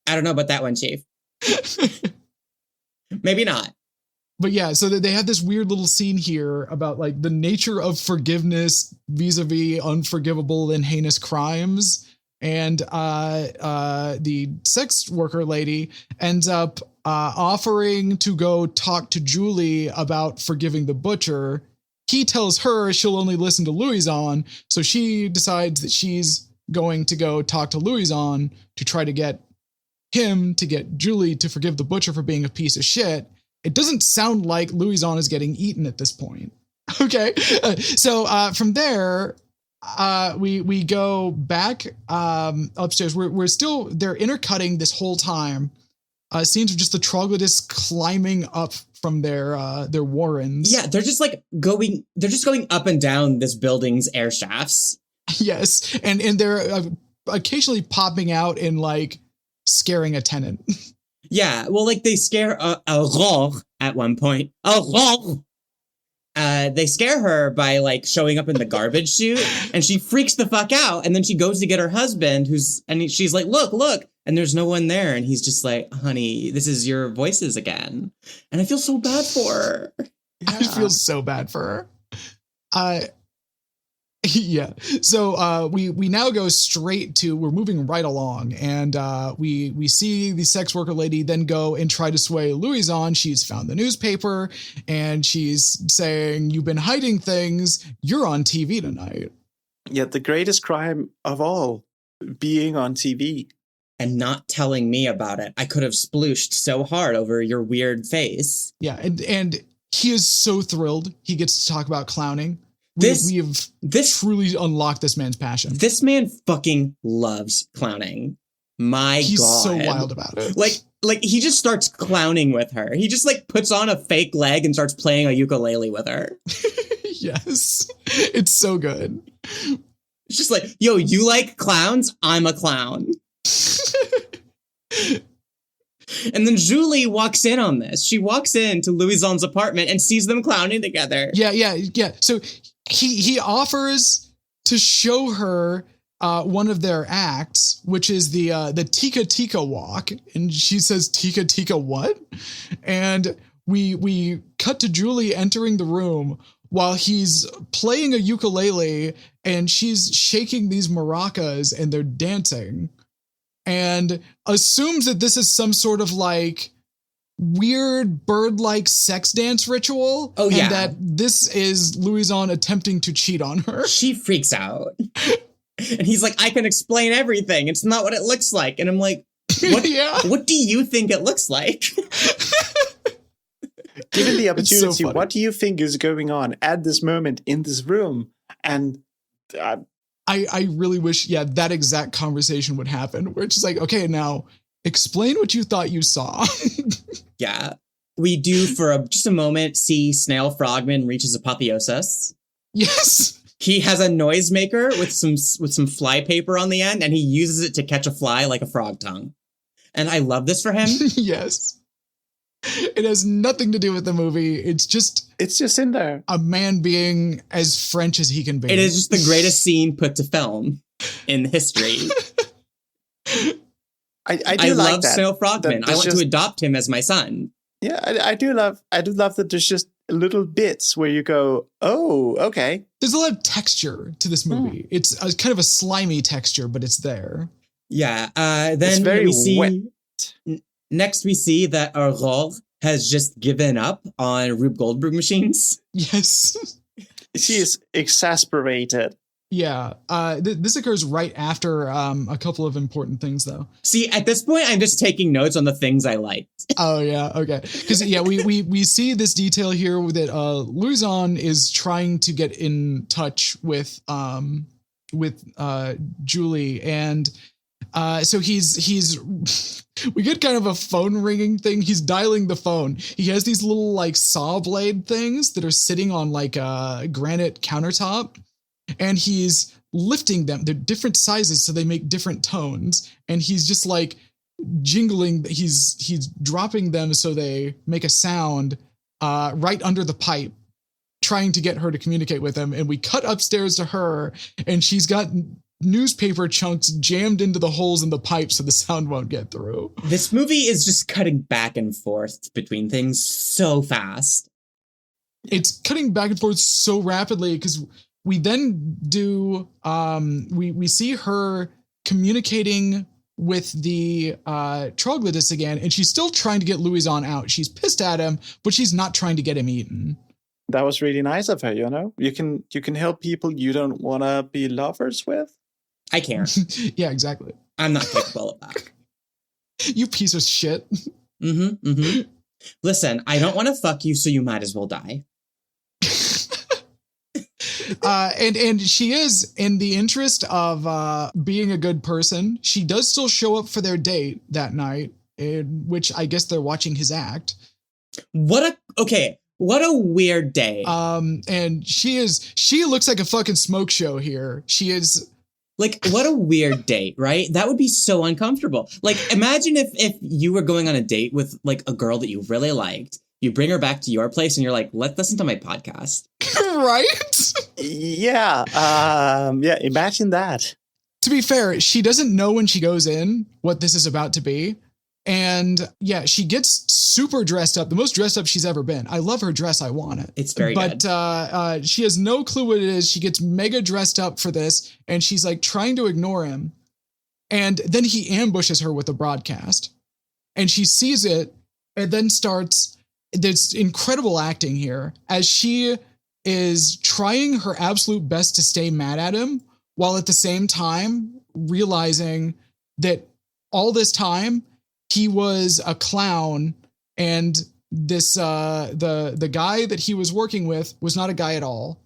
I don't know about that one, Chief. Maybe not. But yeah, so they have this weird little scene here about like the nature of forgiveness vis-a-vis unforgivable and heinous crimes. And the sex worker lady ends up offering to go talk to Julie about forgiving the butcher. He tells her she'll only listen to Louison, so she decides that she's going to go talk to Louison to try to get him to get Julie to forgive the butcher for being a piece of shit. It doesn't sound like Louison is getting eaten at this point. Okay. So from there, we go back upstairs. We're still, they're intercutting this whole time. Scenes of just the troglodytes climbing up from their warrens. Yeah, they're just going up and down this building's air shafts. Yes. And they're occasionally popping out and like scaring a tenant. Yeah, well, like they scare Aurore at one point. Aurore! They scare her by like showing up in the garbage chute, and she freaks the fuck out. And then she goes to get her husband, she's like, look, and there's no one there. And he's just like, honey, this is your voices again. And I feel so bad for her. Yeah. I feel so bad for her. Yeah. So we now go straight to, we're moving right along, and we see the sex worker lady then go and try to sway Louison. She's found the newspaper and she's saying, you've been hiding things. You're on TV tonight. Yeah, the greatest crime of all, being on TV. And not telling me about it. I could have splooshed so hard over your weird face. Yeah, and he is so thrilled he gets to talk about clowning. We have truly unlocked this man's passion. This man fucking loves clowning. He's God. So wild about it. Like he just starts clowning with her. He just like puts on a fake leg and starts playing a ukulele with her. Yes. It's so good. It's just like, yo, you like clowns? I'm a clown. And then Julie walks in on this. She walks into Louison's apartment and sees them clowning together. Yeah. So he offers to show her one of their acts, which is the Tika Tika walk. And she says, Tika Tika what? And we cut to Julie entering the room while he's playing a ukulele and she's shaking these maracas and they're dancing. And assumes that this is some sort of like weird bird-like sex dance ritual. Oh, yeah. And that this is Louison attempting to cheat on her. She freaks out. And he's like, I can explain everything. It's not what it looks like. And I'm like, what, what do you think it looks like? Given the opportunity, so what do you think is going on at this moment in this room? And I really wish, that exact conversation would happen where it's just like, okay, now explain what you thought you saw. Yeah. We do for just a moment see Snail Frogman reach his apotheosis. Yes. He has a noisemaker with some fly paper on the end, and he uses it to catch a fly like a frog tongue. And I love this for him. Yes. It has nothing to do with the movie. It's just in there. a man being as French as he can be. It is just the greatest scene put to film in history. I do like love that. Snail Frogman. I want to adopt him as my son. Yeah, I do love that there's just little bits where you go, oh, okay. There's a lot of texture to this movie. It's kind of a slimy texture, but it's there. Yeah. Then it's very we see wet. Next we see that Aurore has just given up on Rube Goldberg machines. Yes. She is exasperated. Yeah. This occurs right after a couple of important things, though. See, at this point, I'm just taking notes on the things I liked. Oh, yeah. Okay. Because, yeah, we see this detail here that Louison is trying to get in touch with Julie. And so he's we get kind of a phone ringing thing. He's dialing the phone. He has these little like saw blade things that are sitting on like a granite countertop. And he's lifting them. They're different sizes, so they make different tones. And he's just like jingling. He's dropping them so they make a sound right under the pipe, trying to get her to communicate with him. And we cut upstairs to her, and she's got newspaper chunks jammed into the holes in the pipe so the sound won't get through. This movie is just cutting back and forth between things so fast. It's cutting back and forth so rapidly because we then do, we see her communicating with the troglodytes again, and she's still trying to get Louison out. She's pissed at him, but she's not trying to get him eaten. That was really nice of her, you know? You can help people you don't want to be lovers with. I can't. Yeah, exactly. I'm not capable of that. You piece of shit. Listen, I don't want to fuck you, so you might as well die. And she is, in the interest of being a good person, she does still show up for their date that night, in which I guess they're watching his act. What a weird day. And she looks like a fucking smoke show here. She is like, what a weird date, right? That would be so uncomfortable. Like, imagine if you were going on a date with like a girl that you really liked. You bring her back to your place and you're like, let's listen to my podcast. Right? Yeah. Imagine that. To be fair, she doesn't know when she goes in what this is about to be. And yeah, she gets super dressed up, the most dressed up she's ever been. I love her dress. I want it. It's very good. But she has no clue what it is. She gets mega dressed up for this, and she's like trying to ignore him. And then he ambushes her with a broadcast. And she sees it and then starts, there's incredible acting here as she is trying her absolute best to stay mad at him, while at the same time realizing that all this time he was a clown, and this the guy that he was working with was not a guy at all.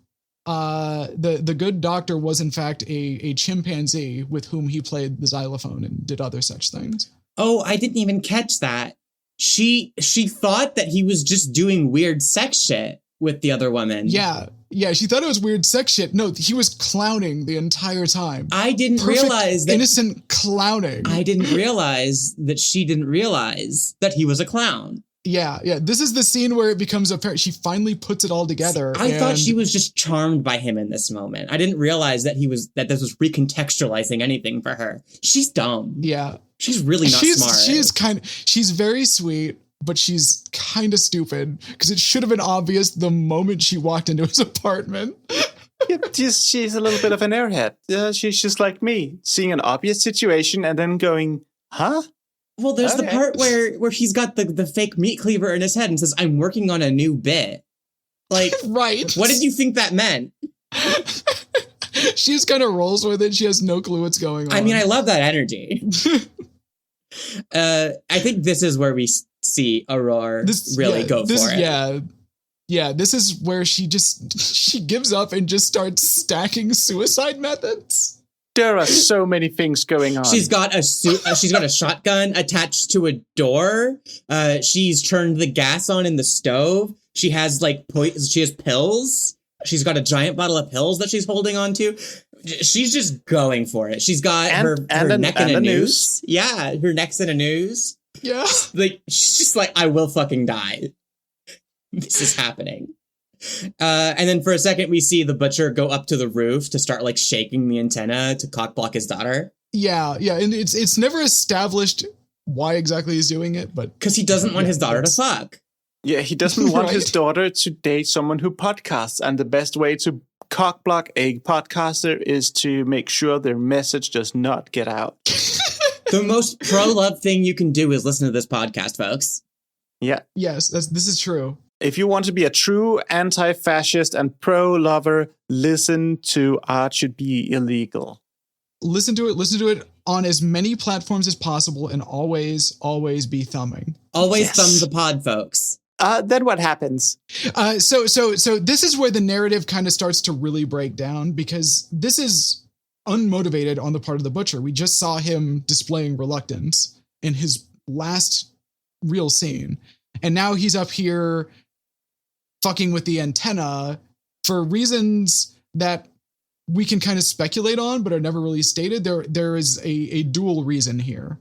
The good doctor was in fact a chimpanzee with whom he played the xylophone and did other such things. Oh, I didn't even catch that. She thought that he was just doing weird sex shit with the other woman. Yeah, she thought it was weird sex shit. No, he was clowning the entire time. I didn't realize that. Innocent clowning. I didn't realize that she didn't realize that he was a clown. Yeah. This is the scene where it becomes apparent. She finally puts it all together. I thought she was just charmed by him in this moment. I didn't realize that this was recontextualizing anything for her. She's dumb. Yeah. She's really not smart. She's very sweet, but she's kind of stupid because it should have been obvious the moment she walked into his apartment. She's a little bit of an airhead. She's just like me, seeing an obvious situation and then going, huh? Well, there's the part where he's got the fake meat cleaver in his head and says, I'm working on a new bit. Like, right. What did you think that meant? She just kind of rolls with it. She has no clue what's going on. I mean, I love that energy. I think this is where we see Aurore go for it. Yeah, this is where she gives up and just starts stacking suicide methods. There are so many things going on. She's got a shotgun attached to a door. She's turned the gas on in the stove. She has she has pills. She's got a giant bottle of pills that she's holding on to. She's just going for it. She's got her neck in a noose. Yeah, her neck's in a noose. Yeah. Like, she's just like, I will fucking die. This is happening. And then for a second, we see the butcher go up to the roof to start like shaking the antenna to cockblock his daughter. Yeah, and it's never established why exactly he's doing it, but because he doesn't want his daughter to fuck. Yeah, he doesn't want Right. his daughter to date someone who podcasts, and the best way to cockblock a podcaster is to make sure their message does not get out. The most pro-love thing you can do is listen to this podcast, folks. Yeah. yes, this is true. If you want to be a true anti-fascist and pro-lover, listen to Art Should Be Illegal. Listen to it on as many platforms as possible, and always be thumbing. Always Yes. thumb the pod, folks. Then what happens? So this is where the narrative kind of starts to really break down, because this is unmotivated on the part of the butcher. We just saw him displaying reluctance in his last real scene, and now he's up here fucking with the antenna for reasons that we can kind of speculate on, but are never really stated. There is a dual reason here.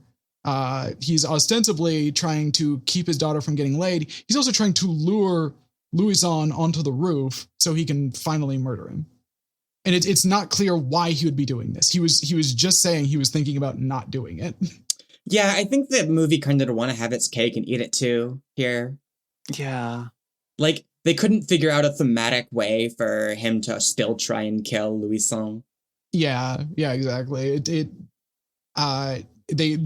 He's ostensibly trying to keep his daughter from getting laid. He's also trying to lure Louison onto the roof so he can finally murder him. And it's not clear why he would be doing this. He was just saying he was thinking about not doing it. Yeah, I think the movie kind of want to have its cake and eat it too here. Yeah. Like, they couldn't figure out a thematic way for him to still try and kill Louison. Yeah, exactly. They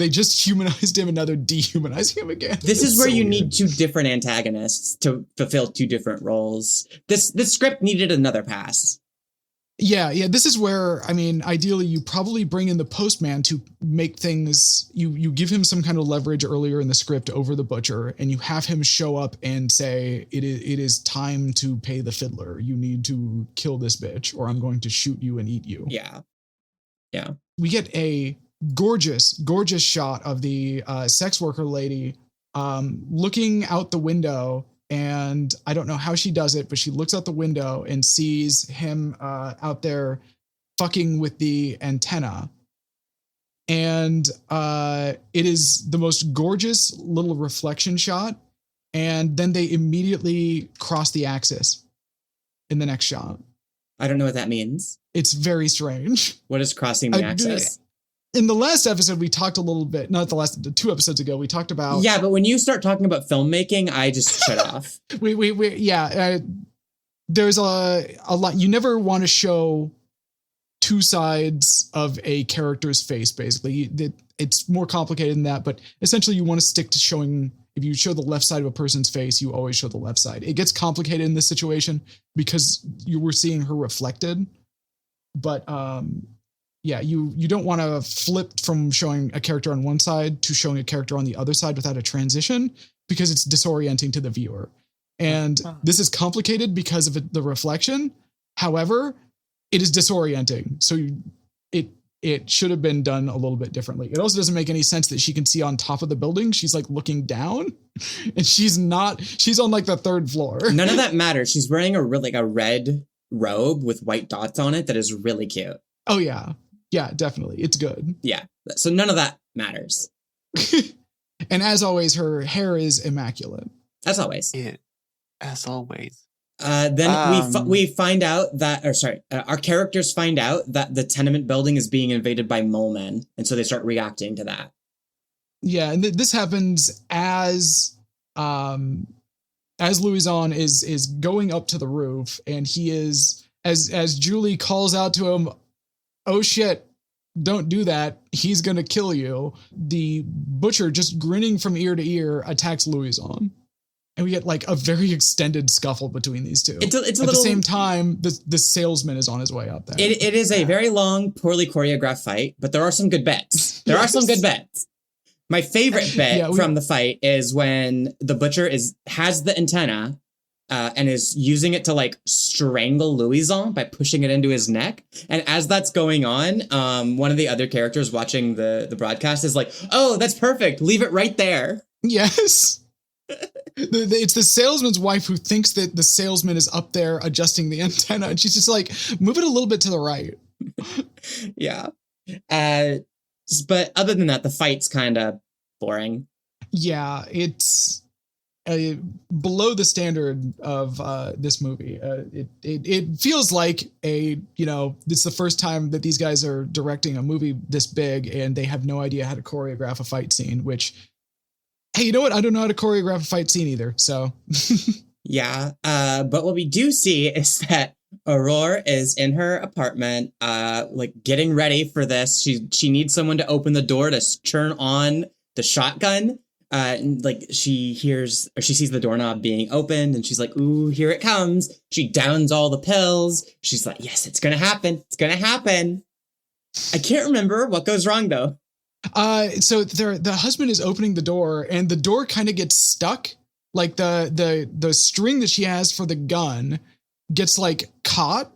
just humanized him and now they're dehumanizing him again. This is It's where so you weird. need two different antagonists to fulfill two different roles. This script needed another pass. Yeah. This is where, I mean, ideally, you probably bring in the postman to make things. You give him some kind of leverage earlier in the script over the butcher, and you have him show up and say, "It is time to pay the fiddler. You need to kill this bitch, or I'm going to shoot you and eat you." Yeah. We get a gorgeous shot of the sex worker lady looking out the window. And I don't know how she does it, but she looks out the window and sees him out there fucking with the antenna. And it is the most gorgeous little reflection shot. And then they immediately cross the axis in the next shot. I don't know what that means. It's very strange. What is crossing the axis? In the last episode, we talked a little bit, not the 2 episodes ago, we talked about. Yeah, but when you start talking about filmmaking, I just shut off. There's a lot. You never want to show two sides of a character's face, basically. It's more complicated than that, but essentially you want to stick to showing, if you show the left side of a person's face, you always show the left side. It gets complicated in this situation because you were seeing her reflected, but yeah, you don't want to flip from showing a character on one side to showing a character on the other side without a transition, because it's disorienting to the viewer. And this is complicated because of the reflection. However, it is disorienting. So it should have been done a little bit differently. It also doesn't make any sense that she can see on top of the building. She's like looking down, and she's on like the 3rd floor. None of that matters. She's wearing a red robe with white dots on it that is really cute. Oh yeah. Yeah, definitely. It's good. Yeah. So none of that matters. And as always, her hair is immaculate. As always. Yeah. As always. Then we find out that, our characters find out that the tenement building is being invaded by mole men, and so they start reacting to that. Yeah, and this happens as Louison is going up to the roof, and he is, as Julie calls out to him, "Oh shit, don't do that. He's going to kill you." The butcher, just grinning from ear to ear, attacks Louison. And we get like a very extended scuffle between these two. It's a At little, the same time, the salesman is on his way out there. It is a very long, poorly choreographed fight, but there are some good bets. There are some good bets. My favorite bet from the fight is when the butcher has the antenna and is using it to like strangle Louison by pushing it into his neck. And as that's going on, one of the other characters watching the broadcast is like, "Oh, that's perfect. Leave it right there." Yes. It's the salesman's wife who thinks that the salesman is up there adjusting the antenna, and she's just like, "Move it a little bit to the right." Yeah. But other than that, the fight's kind of boring. Yeah, it's below the standard of this movie. It feels like it's the first time that these guys are directing a movie this big and they have no idea how to choreograph a fight scene, which, hey, you know what? I don't know how to choreograph a fight scene either, so. Yeah, but what we do see is that Aurora is in her apartment, getting ready for this. She needs someone to open the door to turn on the shotgun. She sees the doorknob being opened and she's like, ooh, here it comes. She downs all the pills. She's like, yes, it's going to happen. It's going to happen. I can't remember what goes wrong though. So the husband is opening the door and the door kind of gets stuck. Like the string that she has for the gun gets like caught.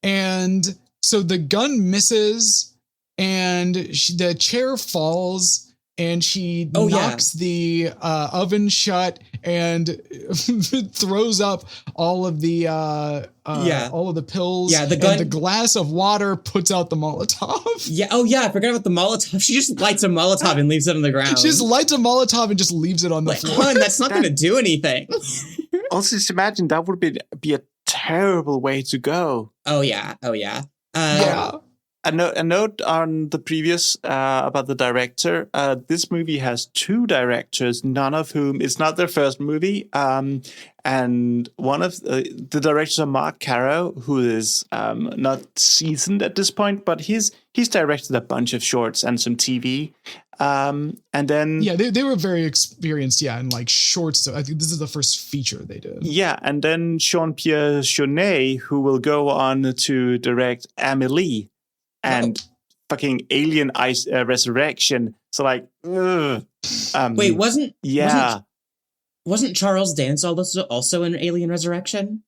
And so the gun misses and the chair falls. And she knocks the oven shut and throws up all of the pills. Yeah, the gun. And the glass of water puts out the Molotov. Yeah. Oh yeah, I forgot about the Molotov. She just lights a Molotov and leaves it on the ground. She just lights a Molotov and just leaves it on the floor. Hun, that's not going to do anything. Also, just imagine that would be a terrible way to go. Oh yeah. Yeah. A note on the previous about the director. This movie has two directors, none of whom it's not their first movie. And one of the directors are Marc, Caro, who is not seasoned at this point, but he's directed a bunch of shorts and some TV. And then they were very experienced, in like shorts. So I think this is the first feature they did. Yeah, and then Jean-Pierre Jeunet, who will go on to direct Amélie. And fucking Alien Resurrection. So like, wait, wasn't Charles Dance also in Alien Resurrection?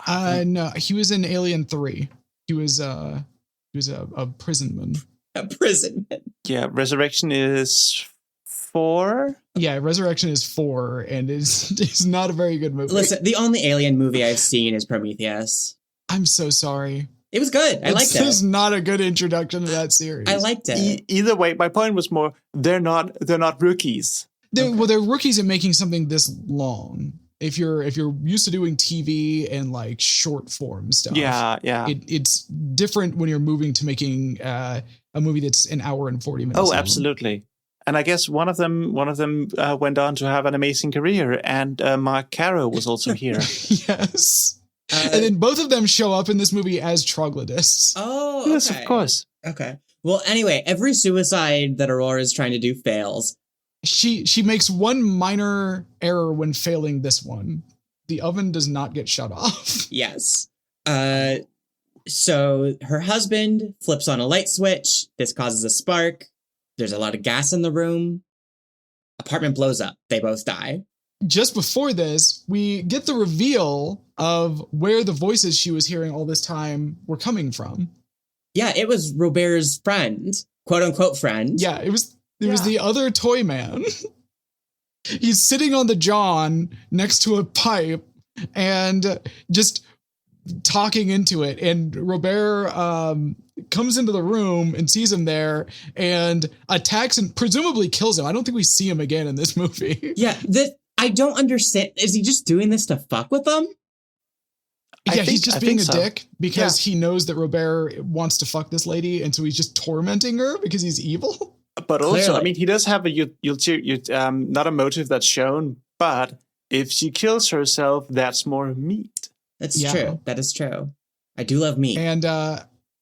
No, he was in Alien 3. He was a prisonman. A prisonman. Yeah, Resurrection is 4. Yeah, Resurrection is 4, and it's not a very good movie. Listen, the only Alien movie I've seen is Prometheus. I'm so sorry. It was good. I liked it. This is not a good introduction to that series. I liked it. Either way, my point was more they're not rookies. They're rookies at making something this long. If you're used to doing TV and like short form stuff, it's different when you're moving to making a movie that's an hour and 40 minutes. Oh, long. Absolutely. And I guess one of them went on to have an amazing career, and Marc Caro was also here. Yes. And then both of them show up in this movie as troglodytes. Oh, okay. Yes, of course. Okay. Well, anyway, every suicide that Aurora is trying to do fails. She makes one minor error when failing this one. The oven does not get shut off. Yes. So her husband flips on a light switch. This causes a spark. There's a lot of gas in the room. Apartment blows up. They both die. Just before this, we get the reveal of where the voices she was hearing all this time were coming from. Yeah, it was Robert's friend, quote unquote friend. Yeah, it was the other toy man. He's sitting on the john next to a pipe and just talking into it. And Robert comes into the room and sees him there and attacks and presumably kills him. I don't think we see him again in this movie. Yeah, I don't understand. Is he just doing this to fuck with them? Yeah, he's just being a dick because he knows that Robert wants to fuck this lady, and so he's just tormenting her because he's evil. But also, clearly. I mean, he does have not a motive that's shown, but if she kills herself, that's more meat. That's true. That is true. I do love meat. And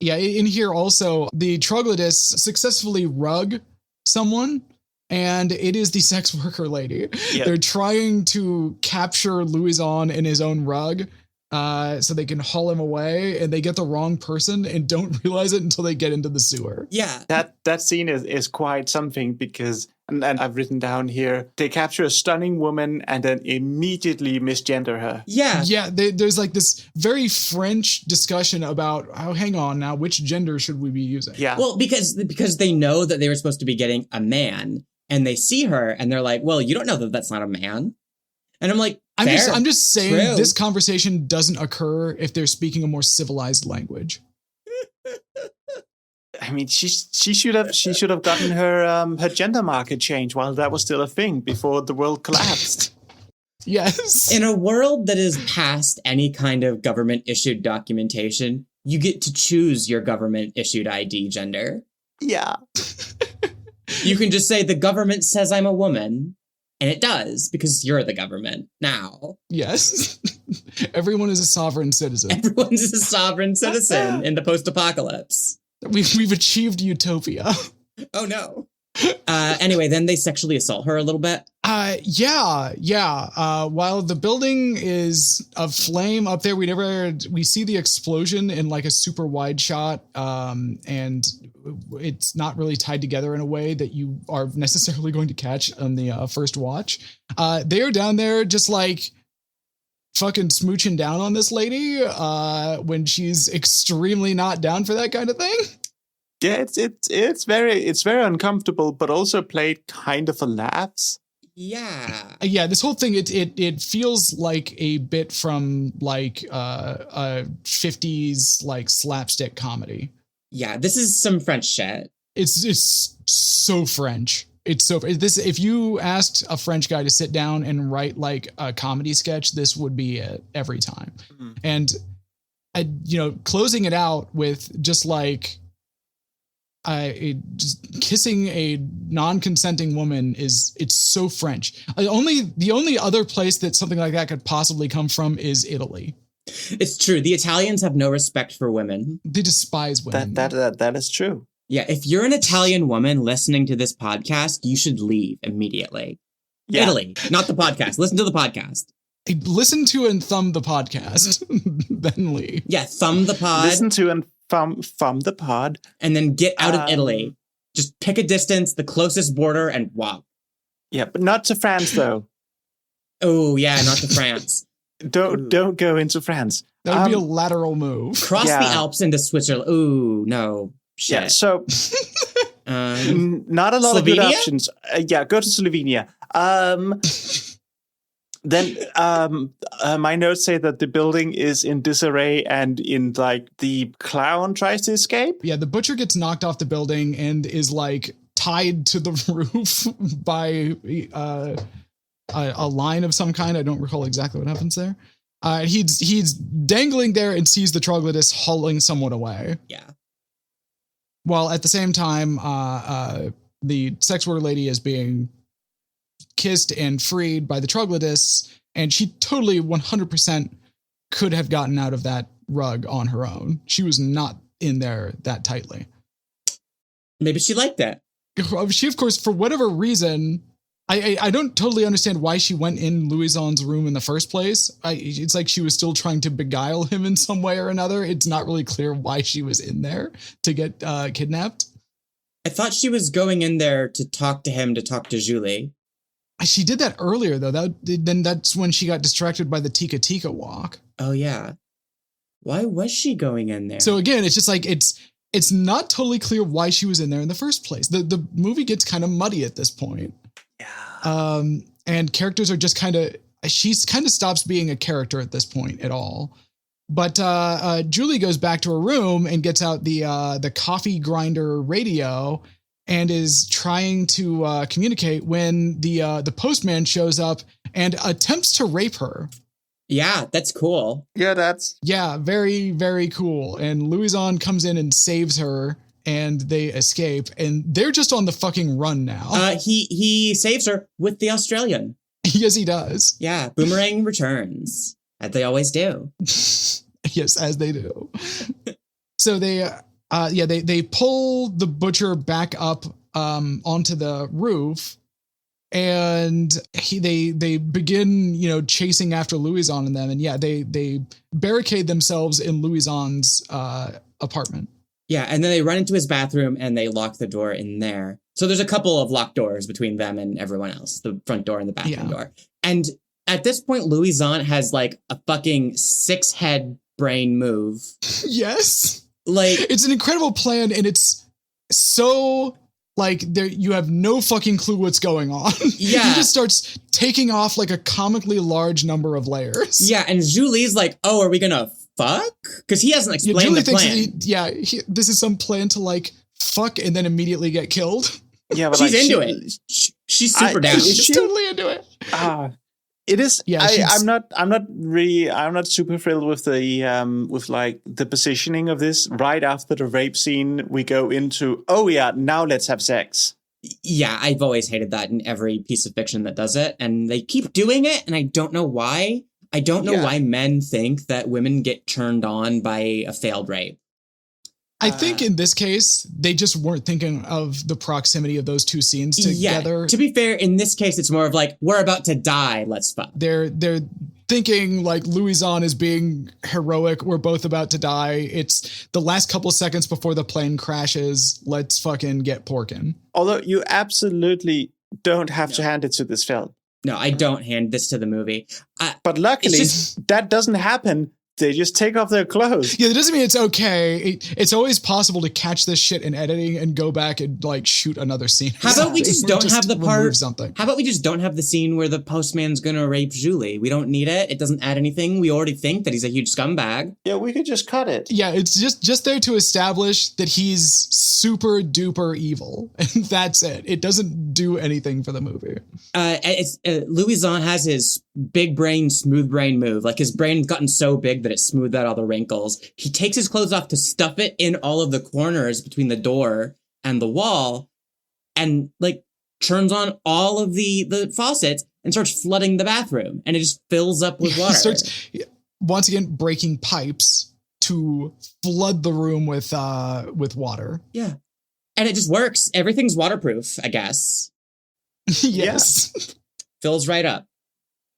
in here also, the troglodytes successfully rug someone. And it is the sex worker lady. Yep. They're trying to capture Louison in his own rug so they can haul him away, and they get the wrong person and don't realize it until they get into the sewer. Yeah. That scene is quite something because, and I've written down here, they capture a stunning woman and then immediately misgender her. Yeah. Yeah, there's like this very French discussion about, hang on now, which gender should we be using? Yeah. Well, because they know that they were supposed to be getting a man. And they see her and they're like, well, you don't know that that's not a man. And I'm like, I'm just saying this conversation doesn't occur if they're speaking a more civilized language. I mean, she should have gotten her gender marker changed while that was still a thing before the world collapsed. Yes. In a world that is past any kind of government-issued documentation, you get to choose your government-issued ID gender. Yeah. You can just say, the government says I'm a woman, and it does, because you're the government now. Yes. Everyone is a sovereign citizen. Everyone's a sovereign citizen in the post-apocalypse. We've achieved utopia. Oh, no. Anyway, then they sexually assault her a little bit. Yeah. While the building is aflame up there, we see the explosion in like a super wide shot, and it's not really tied together in a way that you are necessarily going to catch on the first watch. They are down there just like fucking smooching down on this lady when she's extremely not down for that kind of thing. Yeah, it's very uncomfortable, but also played kind of for laughs. Yeah. This whole thing it feels like a bit from like a 50s like slapstick comedy. Yeah, this is some French shit. It's so French. If you asked a French guy to sit down and write like a comedy sketch, this would be it every time. Mm-hmm. And closing it out with just like just kissing a non-consenting woman it's so French. The only other place that something like that could possibly come from is Italy. It's true. The Italians have no respect for women. They despise women. That is true. Yeah, if you're an Italian woman listening to this podcast, you should leave immediately. Yeah. Italy, not the podcast. Listen to the podcast. Listen to and thumb the podcast, then leave. Yeah, thumb the pod. Listen to and thumb the pod. And then get out of Italy. Just pick a distance, the closest border, and walk. Yeah, but not to France, though. Oh, yeah, not to France. Don't go into France. That would be a lateral move. Cross the Alps into Switzerland. Ooh, no. Shit. Yeah, so not a lot Slovenia? of good options. Go to Slovenia. Then my notes say that the building is in disarray and in like the clown tries to escape. Yeah, the butcher gets knocked off the building and is like tied to the roof by a line of some kind. I don't recall exactly what happens there. He's dangling there and sees the troglodytes hauling someone away. Yeah. While at the same time, the sex worker lady is being kissed and freed by the troglodytes, and she totally 100% could have gotten out of that rug on her own. She was not in there that tightly. Maybe she liked that. She, of course, for whatever reason, I don't totally understand why she went in Louison's room in the first place. It's like she was still trying to beguile him in some way or another. It's not really clear why she was in there to get kidnapped. I thought she was going in there to talk to him, to talk to Julie. She did that earlier, though. Then that's when she got distracted by the Tika Tika walk. Oh, yeah. Why was she going in there? So again, it's just like, it's not totally clear why she was in there in the first place. The movie gets kind of muddy at this point. Yeah. And characters are just she's kind of stops being a character at this point at all. But Julie goes back to her room and gets out the coffee grinder radio and is trying to communicate when the postman shows up and attempts to rape her. Yeah, that's cool. Yeah, very, very cool. And Louison comes in and saves her, and they escape, and they're just on the fucking run now. He saves her with the Australian. Yes, he does. Yeah, boomerang returns, as they always do. Yes, as they do. So they pull the butcher back up onto the roof, and they begin chasing after Louison and them, and they barricade themselves in Louison's apartment. Yeah, and then they run into his bathroom and they lock the door in there. So there's a couple of locked doors between them and everyone else, the front door and the bathroom door. And at this point, Louison has like a fucking 6-head brain move. Yes. Like, it's an incredible plan, and it's so like you have no fucking clue what's going on. Yeah. He just starts taking off like a comically large number of layers. Yeah, and Julie's like, "Oh, are we gonna fuck?" Because he hasn't explained the plan. This is some plan to like fuck and then immediately get killed. Yeah, but She's like, into it. She's super down. She's totally into it. It is. Yeah, I'm not super thrilled with the with like the positioning of this. Right after the rape scene, we go into, oh yeah, now let's have sex. Yeah, I've always hated that in every piece of fiction that does it. And they keep doing it, and I don't know why. I don't know why men think that women get turned on by a failed rape. I think in this case, they just weren't thinking of the proximity of those two scenes together. Yeah, to be fair, in this case, it's more of like, we're about to die, let's fuck. They're thinking like Louison is being heroic. We're both about to die. It's the last couple seconds before the plane crashes. Let's fucking get porkin'. Although you absolutely don't have to hand it to this film. No, I don't hand this to the movie. But luckily, that doesn't happen. They just take off their clothes. Yeah, that doesn't mean it's okay. It's always possible to catch this shit in editing and go back and like shoot another scene. How about we just don't have the part? Something. How about we just don't have the scene where the postman's gonna rape Julie? We don't need it. It doesn't add anything. We already think that he's a huge scumbag. Yeah, we could just cut it. Yeah, it's just there to establish that he's super duper evil, and that's it. It doesn't do anything for the movie. Louison has his big brain, smooth brain move. Like his brain's gotten so big that it smoothed out all the wrinkles. He takes his clothes off to stuff it in all of the corners between the door and the wall, and like turns on all of the faucets and starts flooding the bathroom, and it just fills up with water. Starts once again breaking pipes to flood the room with water. Yeah, and it just works. Everything's waterproof, I guess. Yes, fills right up.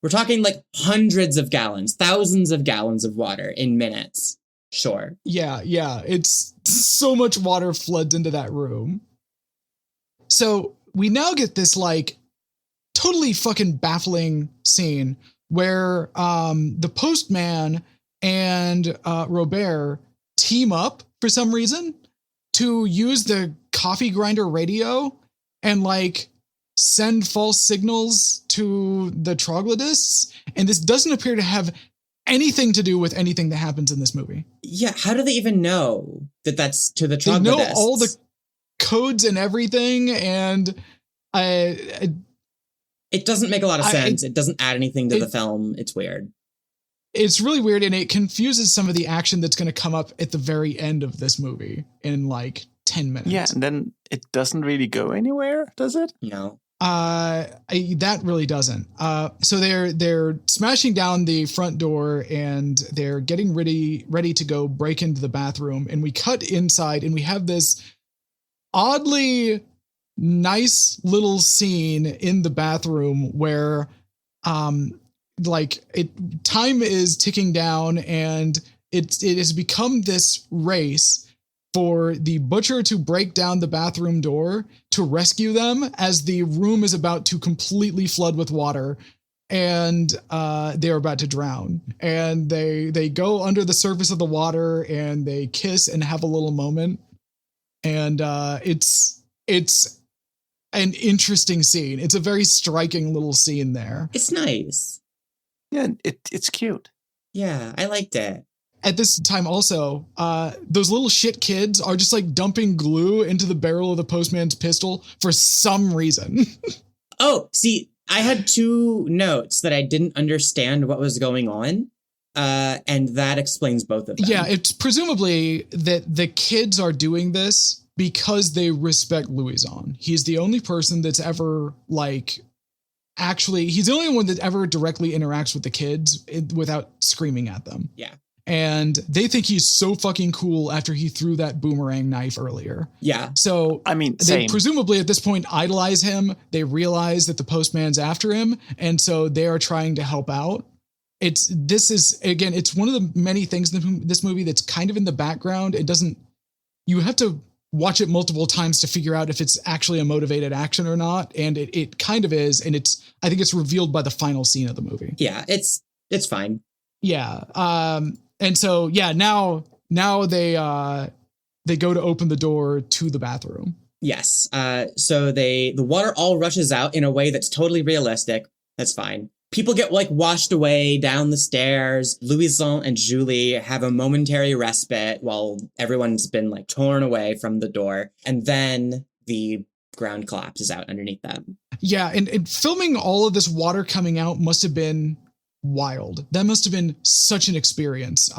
We're talking like hundreds of gallons, thousands of gallons of water in minutes. Sure. Yeah. It's so much water floods into that room. So we now get this like totally fucking baffling scene where the postman and Robert team up for some reason to use the coffee grinder radio and like send false signals to the troglodytes, and this doesn't appear to have anything to do with anything that happens in this movie. Yeah, how do they even know that that's to the troglodytes? They know all the codes and everything, and it doesn't make a lot of sense. It doesn't add anything to the film. It's weird. It's really weird, and it confuses some of the action that's going to come up at the very end of this movie in like 10 minutes. Yeah, and then it doesn't really go anywhere, does it? No. That really doesn't. So they're smashing down the front door and they're getting ready to go break into the bathroom. And we cut inside and we have this oddly nice little scene in the bathroom where, time is ticking down and it has become this race for the butcher to break down the bathroom door to rescue them as the room is about to completely flood with water and they're about to drown. And they go under the surface of the water and they kiss and have a little moment. And it's an interesting scene. It's a very striking little scene there. It's nice. Yeah, it's cute. Yeah, I liked it. At this time also, those little shit kids are just like dumping glue into the barrel of the postman's pistol for some reason. Oh, see, I had two notes that I didn't understand what was going on. And that explains both of them. Yeah, it's presumably that the kids are doing this because they respect Louison. He's the only person that's ever he's the only one that ever directly interacts with the kids without screaming at them. Yeah. And they think he's so fucking cool after he threw that boomerang knife earlier. Yeah. So, I mean, they presumably at this point idolize him. They realize that the postman's after him. And so they are trying to help out. It's one of the many things in this movie that's kind of in the background. You have to watch it multiple times to figure out if it's actually a motivated action or not. And it kind of is. And I think it's revealed by the final scene of the movie. Yeah, it's fine. Yeah. And so, yeah, now they go to open the door to the bathroom. Yes. So the water all rushes out in a way that's totally realistic. That's fine. People get like washed away down the stairs. Louison and Julie have a momentary respite while everyone's been like torn away from the door. And then the ground collapses out underneath them. Yeah, and filming all of this water coming out must have been wild. That must have been such an experience.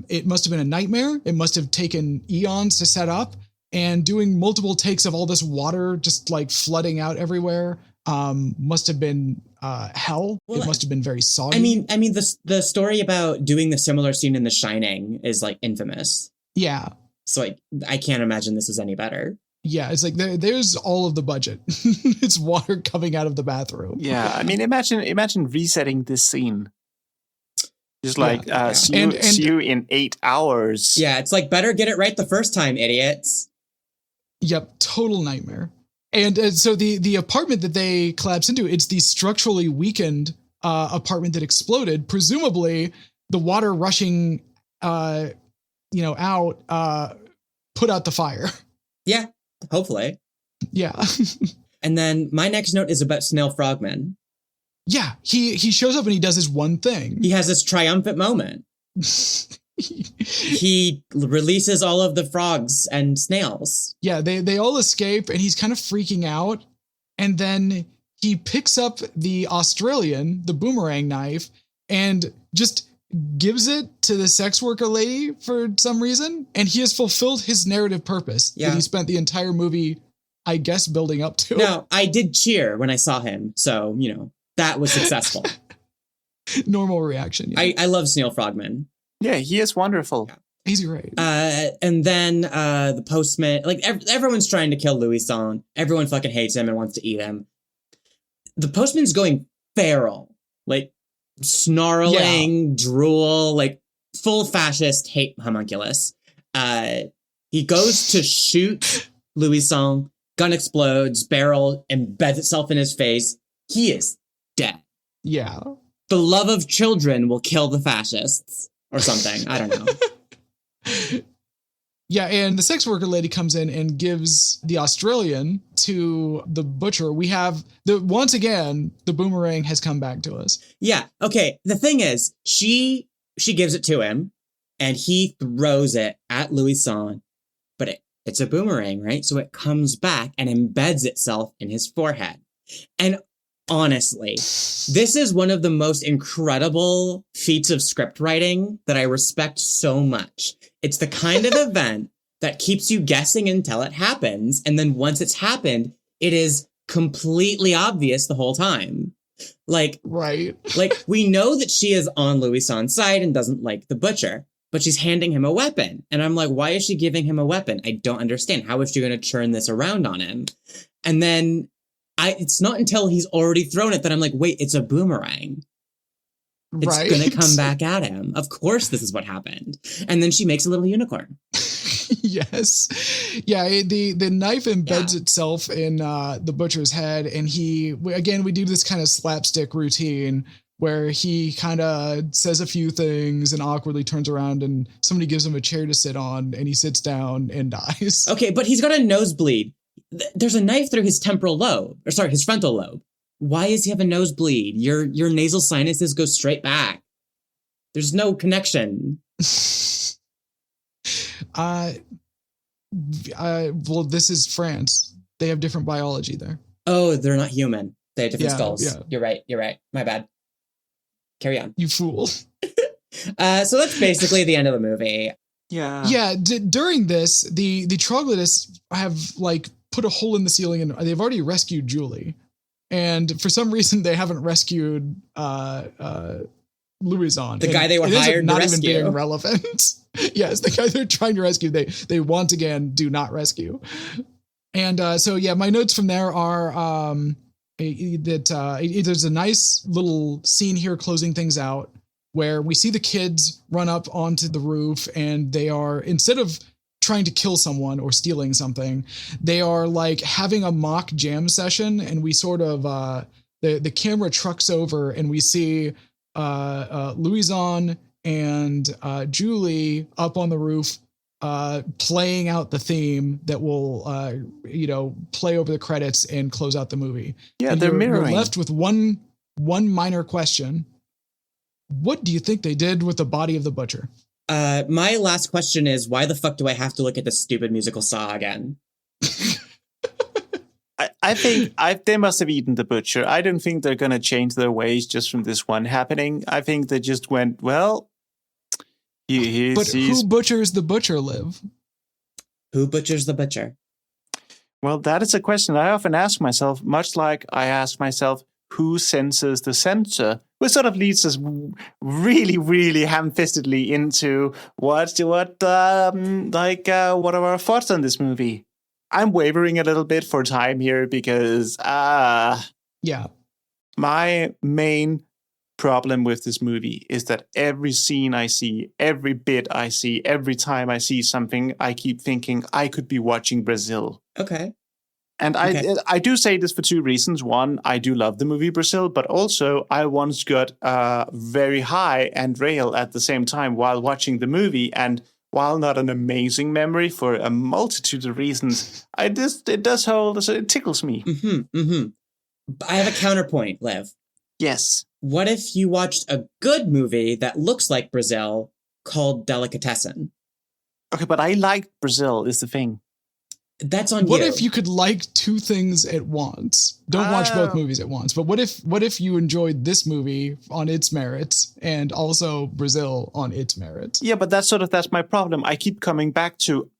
It must have been a nightmare. It must have taken eons to set up, and doing multiple takes of all this water just like flooding out everywhere must have been hell. Well, it must have been very soggy. I mean, the story about doing the similar scene in The Shining is like infamous. Yeah. So like, I can't imagine this is any better. Yeah, it's like there's all of the budget. It's water coming out of the bathroom. Yeah, I mean, imagine resetting this scene. Just like, see you in 8 hours. Yeah, it's like, better get it right the first time, idiots. Yep, total nightmare. And so the apartment that they collapse into, it's the structurally weakened apartment that exploded. Presumably, the water rushing, out, put out the fire. Yeah, hopefully. Yeah. And then my next note is about Snail Frogman. Yeah, he shows up and he does his one thing. He has this triumphant moment. He releases all of the frogs and snails. Yeah, they all escape and he's kind of freaking out. And then he picks up the Australian, the boomerang knife, and just gives it to the sex worker lady for some reason. And he has fulfilled his narrative purpose that he spent the entire movie, I guess, building up to. Now, I did cheer when I saw him. So, that was successful. Normal reaction. Yeah. I love Snail Frogman. Yeah, he is wonderful. Yeah. He's great. And then the postman, like everyone's trying to kill Louison. Everyone fucking hates him and wants to eat him. The postman's going feral, like snarling, drool, like full fascist hate homunculus. He goes to shoot Louison. Gun explodes. Barrel embeds itself in his face. He is dead. Yeah. The love of children will kill the fascists. Or something. I don't know. Yeah, and the sex worker lady comes in and gives the Australian to the butcher. We have once again, the boomerang has come back to us. Yeah. Okay. The thing is, she gives it to him and he throws it at Louison, but it's a boomerang, right? So it comes back and embeds itself in his forehead. And honestly, this is one of the most incredible feats of script writing that I respect so much. It's the kind of event that keeps you guessing until it happens. And then once it's happened, it is completely obvious the whole time. Like, right. Like, we know that she is on Louison's side and doesn't like the butcher, but she's handing him a weapon. And I'm like, why is she giving him a weapon? I don't understand. How is she going to turn this around on him? And then it's not until he's already thrown it that I'm like, wait, it's a boomerang. It's going to come back at him. Of course, this is what happened. And then she makes a little unicorn. Yes. Yeah, the knife embeds itself in the butcher's head. And we do this kind of slapstick routine where he kind of says a few things and awkwardly turns around and somebody gives him a chair to sit on and he sits down and dies. Okay, but he's got a nosebleed. There's a knife through his frontal lobe. Why does he have a nosebleed? Your nasal sinuses go straight back. There's no connection. Well, this is France. They have different biology there. Oh, they're not human. They have different skulls. Yeah. You're right. My bad. Carry on. You fool. So that's basically the end of the movie. Yeah. Yeah. During this, the troglodytes have put a hole in the ceiling and they've already rescued Julie. And for some reason, they haven't rescued Louison. The guy they were hired to rescue. Not even being relevant. Yes, the guy they're trying to rescue, they once again do not rescue. And my notes from there are there's a nice little scene here closing things out where we see the kids run up onto the roof and they are, instead of trying to kill someone or stealing something, they are having a mock jam session, and we sort of the camera trucks over and we see Louison and Julie up on the roof playing out the theme that will play over the credits and close out the movie. Yeah, and they're you're mirroring. left with one one minor question. What do you think they did with the body of the butcher? My last question is, why the fuck do I have to look at this stupid musical Saw again? I think they must have eaten the butcher. I don't think they're going to change their ways just from this one happening. I think they just went, well, but who butchers the butcher, Liv? Who butchers the butcher? Well, that is a question I often ask myself, much like I ask myself, who censors the censor? Which sort of leads us really, really ham-fistedly into what are our thoughts on this movie? I'm wavering a little bit for time here because my main problem with this movie is that every scene I see, every bit I see, every time I see something, I keep thinking I could be watching Brazil. Okay. And I do say this for two reasons. One, I do love the movie Brazil, but also I once got very high and rail at the same time while watching the movie. And while not an amazing memory for a multitude of reasons, it does hold, so it tickles me. Mm-hmm, mm-hmm. I have a counterpoint, Lev. Yes. What if you watched a good movie that looks like Brazil called Delicatessen? Okay, but I like Brazil is the thing. That's on what you. What if you could like two things at once? Don't watch both movies at once. But what if you enjoyed this movie on its merits and also Brazil on its merits? Yeah, but that's my problem. I keep coming back to,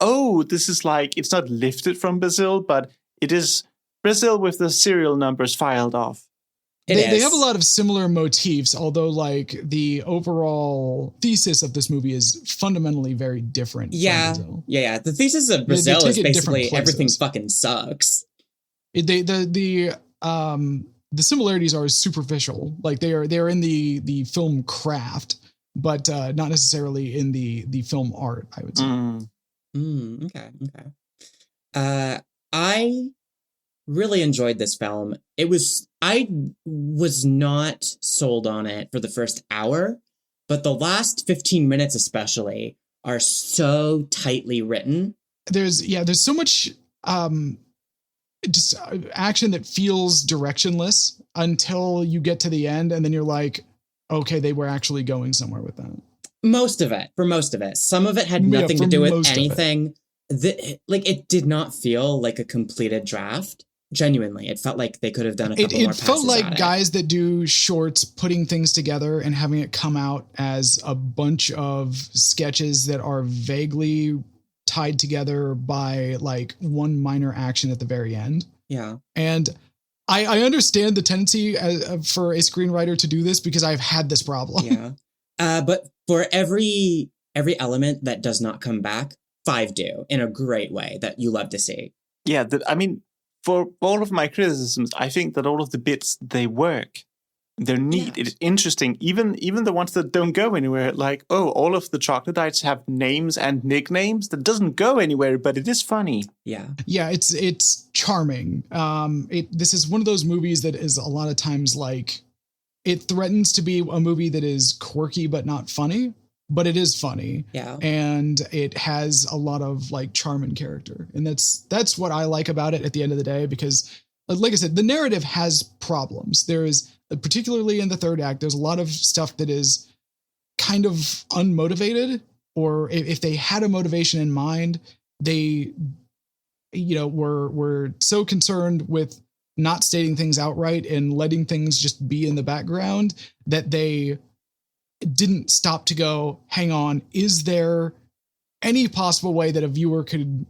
this is like, it's not lifted from Brazil, but it is Brazil with the serial numbers filed off. They have a lot of similar motifs, although like the overall thesis of this movie is fundamentally very different. Yeah, from Brazil. Yeah. The thesis of Brazil is basically everything fucking sucks. The similarities are superficial, like they are in the film craft, but not necessarily in the film art, I would say. Okay. I really enjoyed this film. I was not sold on it for the first hour, but the last 15 minutes especially are so tightly written. There's so much just action that feels directionless until you get to the end, and then you're like, okay, they were actually going somewhere with that. For most of it. Some of it had nothing to do with anything. It did not feel like a completed draft. Genuinely, it felt like they could have done a couple more passes. It felt like guys that do shorts putting things together and having it come out as a bunch of sketches that are vaguely tied together by like one minor action at the very end. Yeah. And I understand the tendency for a screenwriter to do this because I've had this problem. Yeah. But for every element that does not come back, 5 do in a great way that you love to see. Yeah. For all of my criticisms, I think that all of the bits, they work. They're neat. Yeah. It's interesting. Even the ones that don't go anywhere, like, all of the troglodytes have names and nicknames. That doesn't go anywhere, but it is funny. Yeah. Yeah, it's charming. This is one of those movies that is a lot of times like, it threatens to be a movie that is quirky but not funny. But it is funny. Yeah. And it has a lot of like charm and character. And that's what I like about it at the end of the day, because like I said, the narrative has problems. There is, particularly in the third act, there's a lot of stuff that is kind of unmotivated, or if they had a motivation in mind, they, were so concerned with not stating things outright and letting things just be in the background that they didn't stop to go, hang on, is there any possible way that a viewer could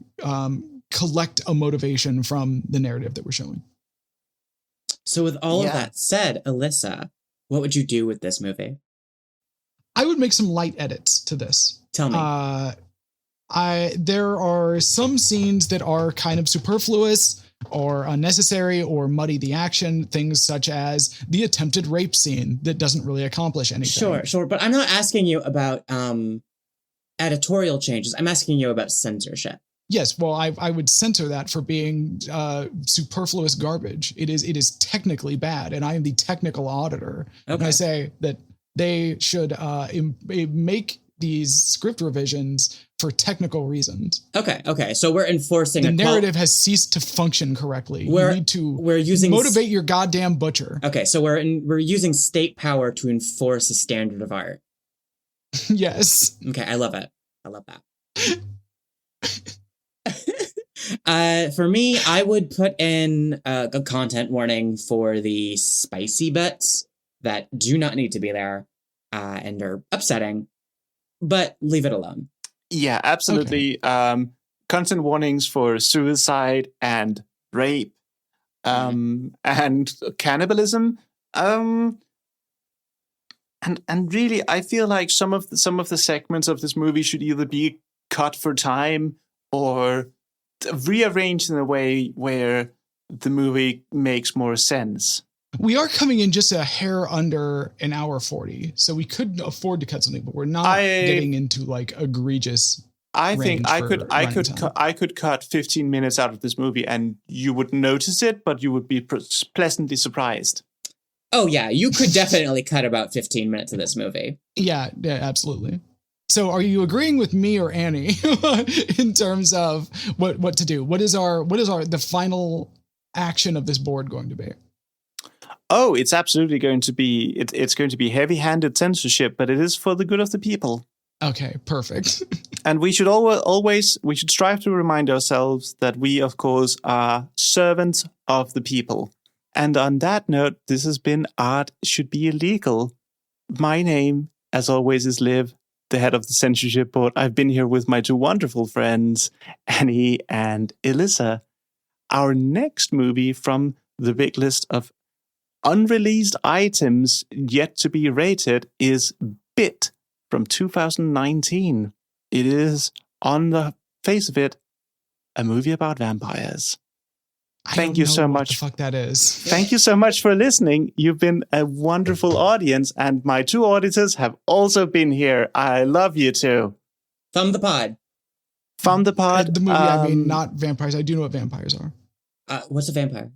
collect a motivation from the narrative that we're showing? So with all of that said, Elissa, what would you do with this movie? I would make some light edits to this. Tell me. There are some scenes that are kind of superfluous or unnecessary or muddy the action, things such as the attempted rape scene that doesn't really accomplish anything. Sure. But I'm not asking you about editorial changes. I'm asking you about censorship. Yes, well, I would censor that for being superfluous garbage. It is technically bad, and I am the technical auditor. Okay. And I say that they should make these script revisions for technical reasons. Okay. So we're enforcing the narrative has ceased to function correctly. You need to motivate your goddamn butcher. Okay, so we're using state power to enforce a standard of art. Yes. Okay, I love it. I love that. For me, I would put in a content warning for the spicy bits that do not need to be there and are upsetting, but leave it alone. Yeah, absolutely. Okay. Content warnings for suicide and rape and cannibalism. And really, I feel like some of the segments of this movie should either be cut for time or rearranged in a way where the movie makes more sense. We are coming in just a hair under an hour 40, so we could afford to cut something, but we're not getting into like egregious. I think I could cut 15 minutes out of this movie, and you would notice it, but you would be pleasantly surprised. Oh yeah, you could definitely cut about 15 minutes of this movie. Yeah, absolutely. So, are you agreeing with me or Annie in terms of what to do? What is the final action of this board going to be? Oh, it's absolutely going to be it's going to be heavy-handed censorship, but it is for the good of the people. Okay, perfect. And we should always strive to remind ourselves that we, of course, are servants of the people. And on that note, this has been Art Should Be Illegal. My name, as always, is Liv, the head of the censorship board. I've been here with my two wonderful friends, Annie and Elissa. Our next movie from the big list of unreleased items yet to be rated is Bit from 2019. It is, on the face of it, a movie about vampires. Thank you so much. What the fuck that is. Thank you so much for listening. You've been a wonderful audience, and my two auditors have also been here. I love you too. Thumb the pod. Thumb the pod. The movie, I mean, not vampires. I do know what vampires are. What's a vampire?